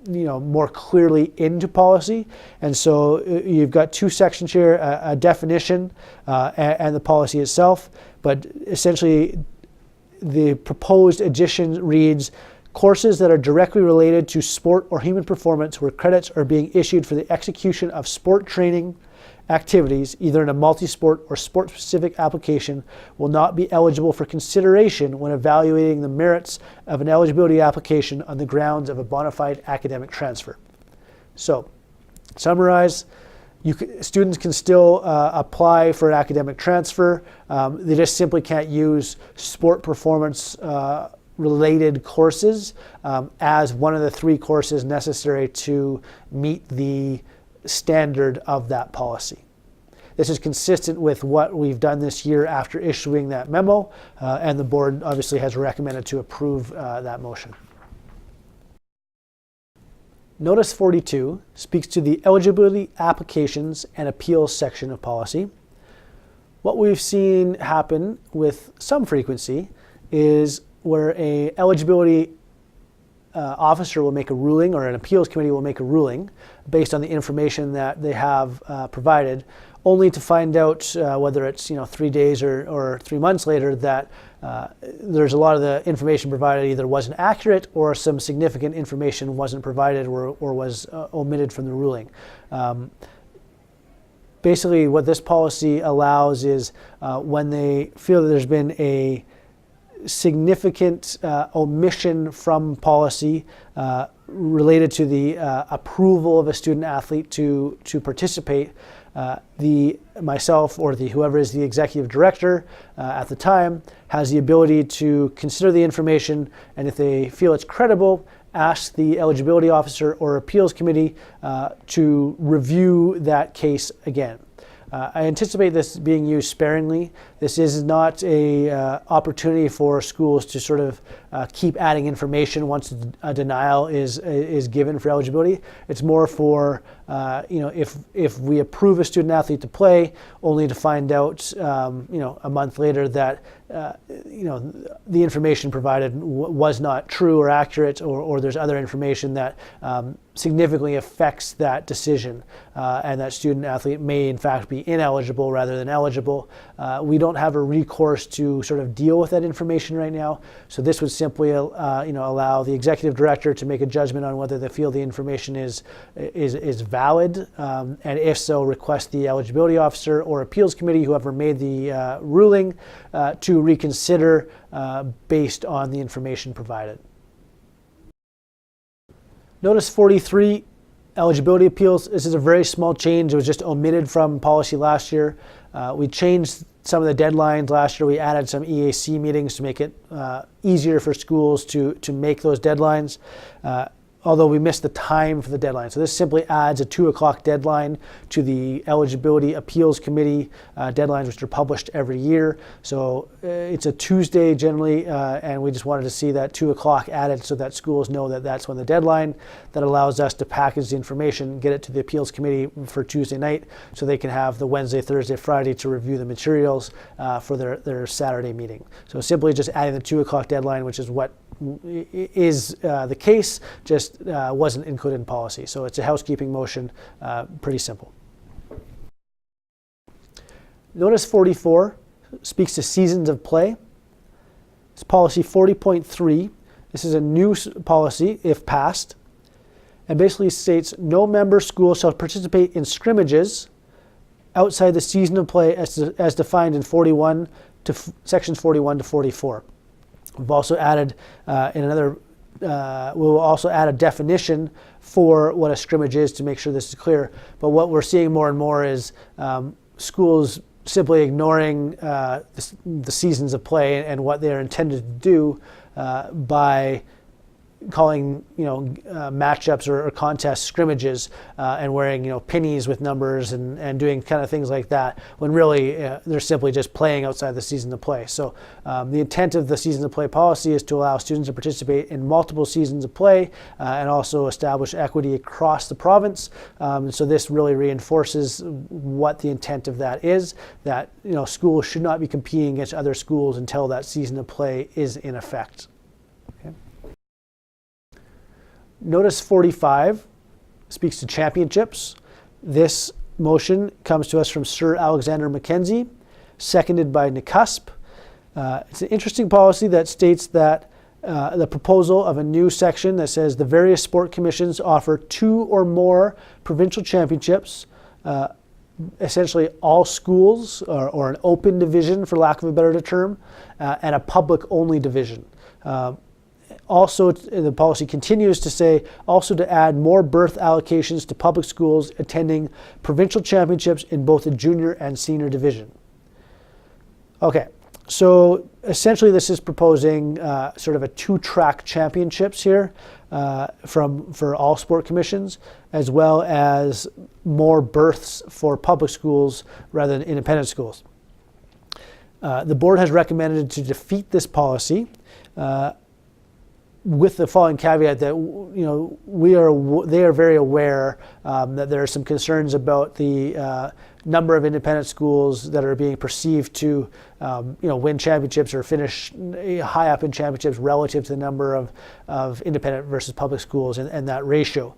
more clearly into policy, and so you've got two sections here: a definition and the policy itself. But essentially, the proposed addition reads, courses that are directly related to sport or human performance where credits are being issued for the execution of sport training activities, either in a multi-sport or sport-specific application, will not be eligible for consideration when evaluating the merits of an eligibility application on the grounds of a bona fide academic transfer. So, summarize, students can still apply for an academic transfer. They just simply can't use sport performance related courses as one of the three courses necessary to meet the standard of that policy. This is consistent with what we've done this year after issuing that memo, and the board obviously has recommended to approve that motion. Notice 42 speaks to the eligibility applications and appeals section of policy. What we've seen happen with some frequency is where a eligibility officer will make a ruling, or an appeals committee will make a ruling based on the information that they have provided, only to find out whether it's 3 days or 3 months later that there's a lot of the information provided either wasn't accurate, or some significant information wasn't provided or was omitted from the ruling. Basically, what this policy allows is when they feel that there's been a significant omission from policy related to the approval of a student athlete to participate, myself or whoever is the executive director at the time has the ability to consider the information, and if they feel it's credible, ask the eligibility officer or appeals committee to review that case again. I anticipate this being used sparingly. This is not a opportunity for schools to sort of keep adding information once a denial is given for eligibility. It's more for if we approve a student athlete to play, only to find out a month later that the information provided was not true or accurate, or there's other information that significantly affects that decision, and that student athlete may in fact be ineligible rather than eligible. We don't have a recourse to sort of deal with that information right now, so this would simply allow the executive director to make a judgment on whether they feel the information is valid, and if so, request the eligibility officer or appeals committee, whoever made the ruling, to reconsider based on the information provided. Notice 43, eligibility appeals. This is a very small change. It was just omitted from policy last year. We changed some of the deadlines last year. We added some EAC meetings to make it easier for schools to make those deadlines. Although we missed the time for the deadline. So this simply adds a 2 o'clock deadline to the eligibility appeals committee deadlines, which are published every year. So it's a Tuesday generally, and we just wanted to see that 2 o'clock added so that schools know that that's when the deadline. That allows us to package the information, get it to the appeals committee for Tuesday night, so they can have the Wednesday, Thursday, Friday to review the materials for their Saturday meeting. So simply just adding the 2 o'clock deadline, which is what is the case, just wasn't included in policy. So it's a housekeeping motion, pretty simple. Notice 44 speaks to seasons of play. It's policy 40.3. This is a new policy if passed, and basically states no member school shall participate in scrimmages outside the season of play as defined in sections 41 to 44. We've also added we'll also add a definition for what a scrimmage is to make sure this is clear. But what we're seeing more and more is schools simply ignoring the seasons of play and what they're intended to do by calling matchups or contests scrimmages, and wearing pennies with numbers and doing kind of things like that, when really they're simply just playing outside the season of play. So the intent of the season of play policy is to allow students to participate in multiple seasons of play, and also establish equity across the province. So this really reinforces what the intent of that is, that schools should not be competing against other schools until that season of play is in effect. Okay. Notice 45 speaks to championships. This motion comes to us from Sir Alexander Mackenzie, seconded by NACUSP. It's an interesting policy that states that the proposal of a new section that says the various sport commissions offer 2 or more provincial championships, essentially all schools, or an open division, for lack of a better term, and a public-only division. Also, the policy continues to say also to add more berth allocations to public schools attending provincial championships in both the junior and senior division. Okay, So essentially this is proposing sort of a two-track championships here for all sport commissions, as well as more berths for public schools rather than independent schools. The board has recommended to defeat this policy with the following caveat that they are very aware that there are some concerns about the number of independent schools that are being perceived to win championships or finish high up in championships relative to the number of independent versus public schools and that ratio.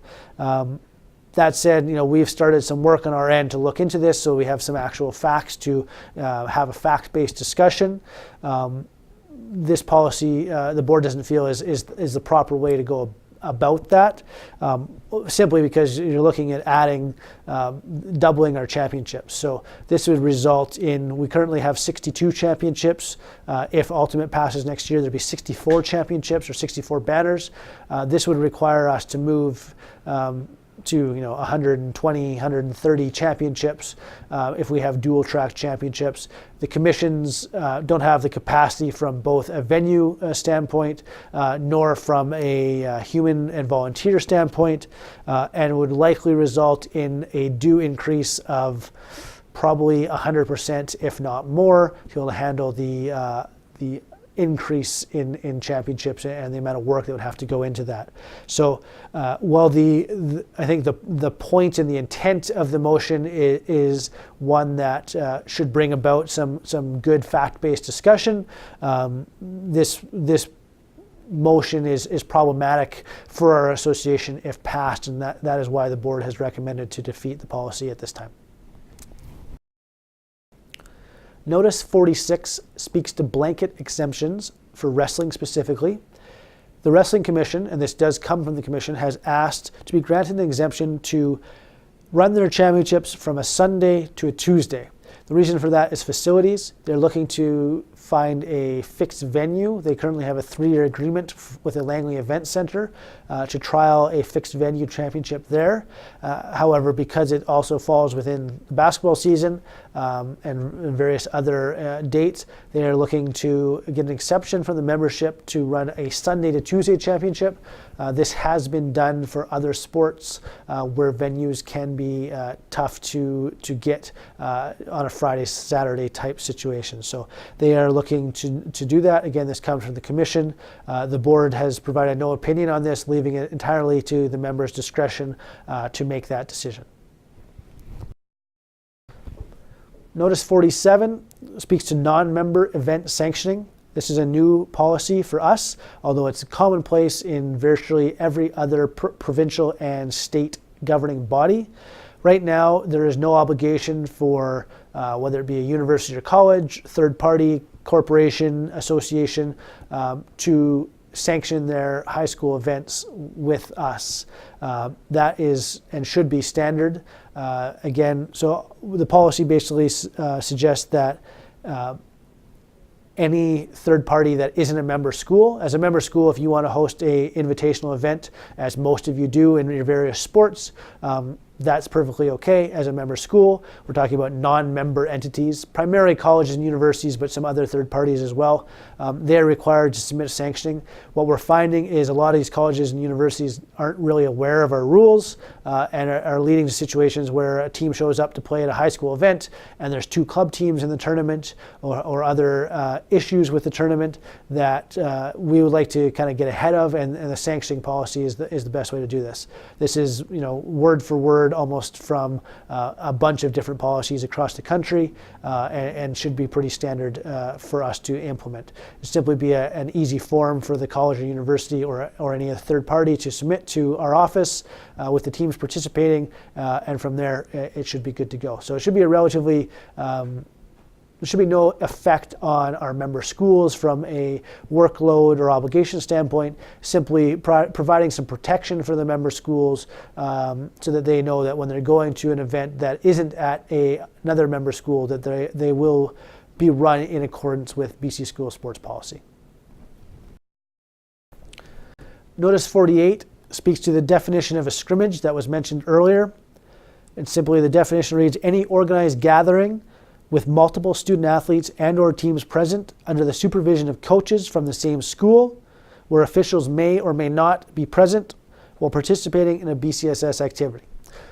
That said, we've started some work on our end to look into this, so we have some actual facts to have a fact-based discussion. This policy, the board doesn't feel is the proper way to go about that, simply because you're looking at adding, doubling our championships. So this would result in, we currently have 62 championships. If Ultimate passes next year, there'd be 64 championships or 64 banners. This would require us to move to 120, 130 championships if we have dual track championships. The commissions don't have the capacity from both a venue standpoint nor from a human and volunteer standpoint, and would likely result in a due increase of probably 100%, if not more, to be able to handle the increase in championships and the amount of work that would have to go into that. So while I think the point and the intent of the motion is one that should bring about some good fact-based discussion, this motion is problematic for our association if passed, and that is why the board has recommended to defeat the policy at this time. Notice 46 speaks to blanket exemptions for wrestling specifically. The Wrestling Commission, and this does come from the Commission, has asked to be granted an exemption to run their championships from a Sunday to a Tuesday. The reason for that is facilities. They're looking to find a fixed venue. They currently have a 3-year agreement with the Langley Event Center to trial a fixed venue championship there. However, because it also falls within the basketball season and various other dates, they are looking to get an exception from the membership to run a Sunday to Tuesday championship. This has been done for other sports where venues can be tough to get on a Friday, Saturday type situation. So they are looking to do that. Again, this comes from the Commission. The board has provided no opinion on this, leaving it entirely to the members' discretion to make that decision. Notice 47 speaks to non-member event sanctioning. This is a new policy for us, although it's commonplace in virtually every other provincial and state governing body. Right now, there is no obligation for whether it be a university or college, third party, corporation, association, to sanction their high school events with us. That is and should be standard. Again, so the policy basically suggests that any third party that isn't a member school. As a member school, if you want to host a invitational event, as most of you do in your various sports, that's perfectly okay as a member school. We're talking about non-member entities, primarily colleges and universities, but some other third parties as well. They're required to submit sanctioning. What we're finding is a lot of these colleges and universities aren't really aware of our rules and are leading to situations where a team shows up to play at a high school event and there's 2 club teams in the tournament or other issues with the tournament that we would like to kind of get ahead of, and the sanctioning policy is the best way to do this. This is, word for word almost from a bunch of different policies across the country and should be pretty standard for us to implement. It'd simply be an easy form for the college or university or any other third party to submit to our office with the teams participating, and from there it should be good to go. So it should be a relatively there should be no effect on our member schools from a workload or obligation standpoint, simply providing some protection for the member schools so that they know that when they're going to an event that isn't at another member school, that they will be run in accordance with BC School Sports Policy. Notice 48 speaks to the definition of a scrimmage that was mentioned earlier. And simply the definition reads, any organized gathering with multiple student athletes and/or teams present under the supervision of coaches from the same school, where officials may or may not be present while participating in a BCSS activity.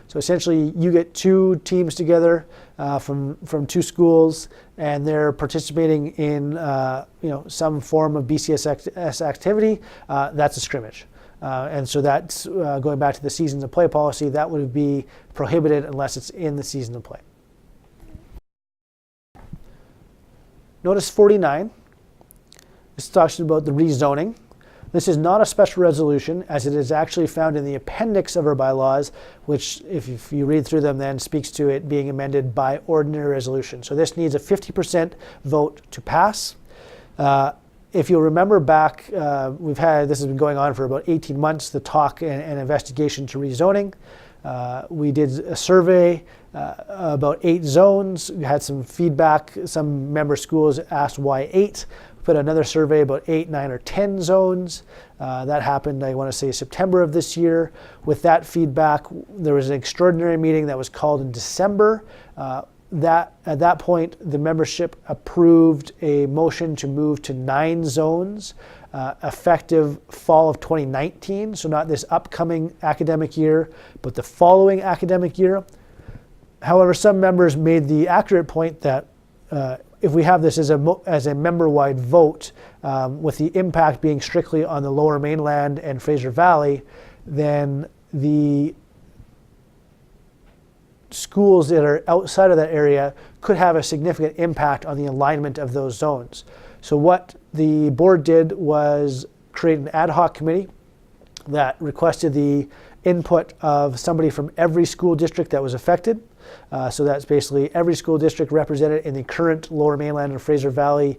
So essentially, you get two teams together from two schools, and they're participating in some form of BCSS activity. That's a scrimmage. And so that's going back to the seasons of play policy, that would be prohibited unless it's in the season of play. Notice 49. This talks about the rezoning. This is not a special resolution, as it is actually found in the appendix of our bylaws, which, if you read through them, then speaks to it being amended by ordinary resolution. So this needs a 50% vote to pass. If you'll remember back, this has been going on for about 18 months, the talk and investigation to rezoning. We did a survey about 8 zones. We had some feedback. Some member schools asked why 8. Put another survey about 8, 9, or 10 zones. That happened, I want to say, September of this year. With that feedback, there was an extraordinary meeting that was called in December. At that point, the membership approved a motion to move to 9 zones, effective fall of 2019. So not this upcoming academic year, but the following academic year. However, some members made the accurate point that if we have this as a member-wide vote, with the impact being strictly on the Lower Mainland and Fraser Valley, then the schools that are outside of that area could have a significant impact on the alignment of those zones. So what the board did was create an ad hoc committee that requested the input of somebody from every school district that was affected. So that's basically every school district represented in the current Lower Mainland and Fraser Valley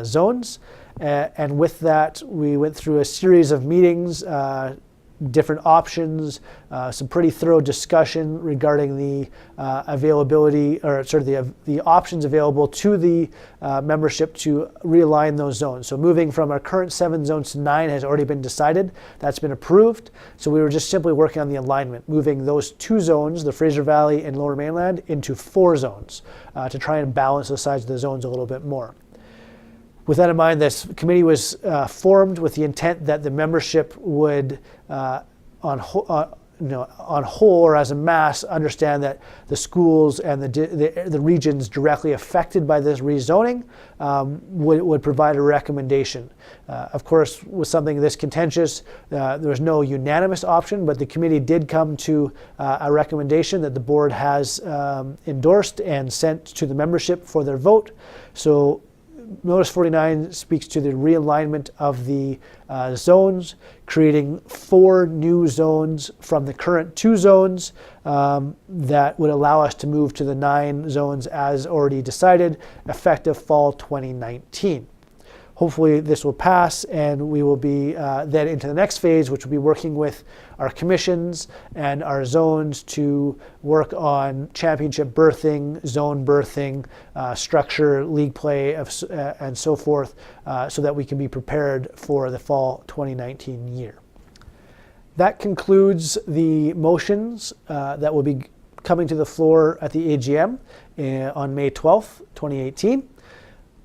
zones. And with that, we went through a series of meetings, different options, some pretty thorough discussion regarding the availability, or sort of the options available to the membership to realign those zones. So moving from our current 7 zones to 9 has already been decided. That's been approved. So we were just simply working on the alignment, moving those 2 zones, the Fraser Valley and Lower Mainland, into 4 zones to try and balance the size of the zones a little bit more. With that in mind, this committee was formed with the intent that the membership would, on whole or as a mass, understand that the schools and the regions directly affected by this rezoning would provide a recommendation. Of course, with something this contentious, there was no unanimous option, but the committee did come to a recommendation that the board has endorsed and sent to the membership for their vote. So Notice 49 speaks to the realignment of the zones, creating 4 new zones from the current 2 zones that would allow us to move to the 9 zones as already decided, effective fall 2019. Hopefully this will pass, and we will be then into the next phase, which will be working with our commissions and our zones to work on championship berthing, zone berthing, structure, league play, and so forth, so that we can be prepared for the fall 2019 year. That concludes the motions that will be coming to the floor at the AGM on May 12th, 2018.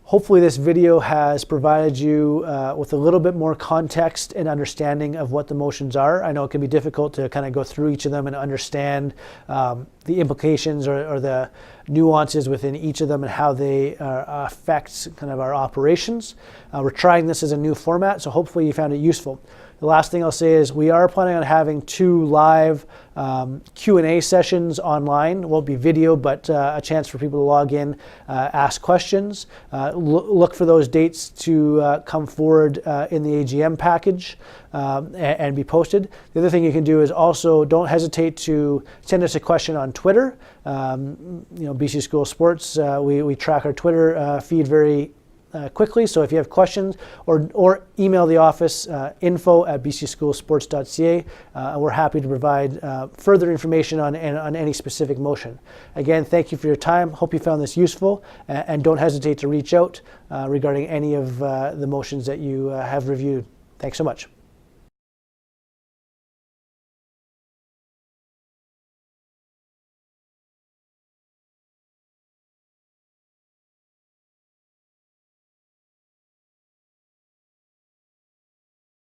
Hopefully this video has provided you with a little bit more context and understanding of what the motions are. I know it can be difficult to kind of go through each of them and understand the implications or the nuances within each of them and how they affect kind of our operations. We're trying this as a new format, so hopefully you found it useful. The last thing I'll say is we are planning on having 2 live Q&A sessions online. It won't be video, but a chance for people to log in, ask questions. Look for those dates to come forward in the AGM package and be posted. The other thing you can do is also don't hesitate to send us a question on Twitter. BC School Sports, we track our Twitter feed very quickly, so if you have questions, or email the office, info@bcschoolsports.ca, we're happy to provide further information on any specific motion. Again, thank you for your time. Hope you found this useful, and don't hesitate to reach out regarding any of the motions that you have reviewed. Thanks so much.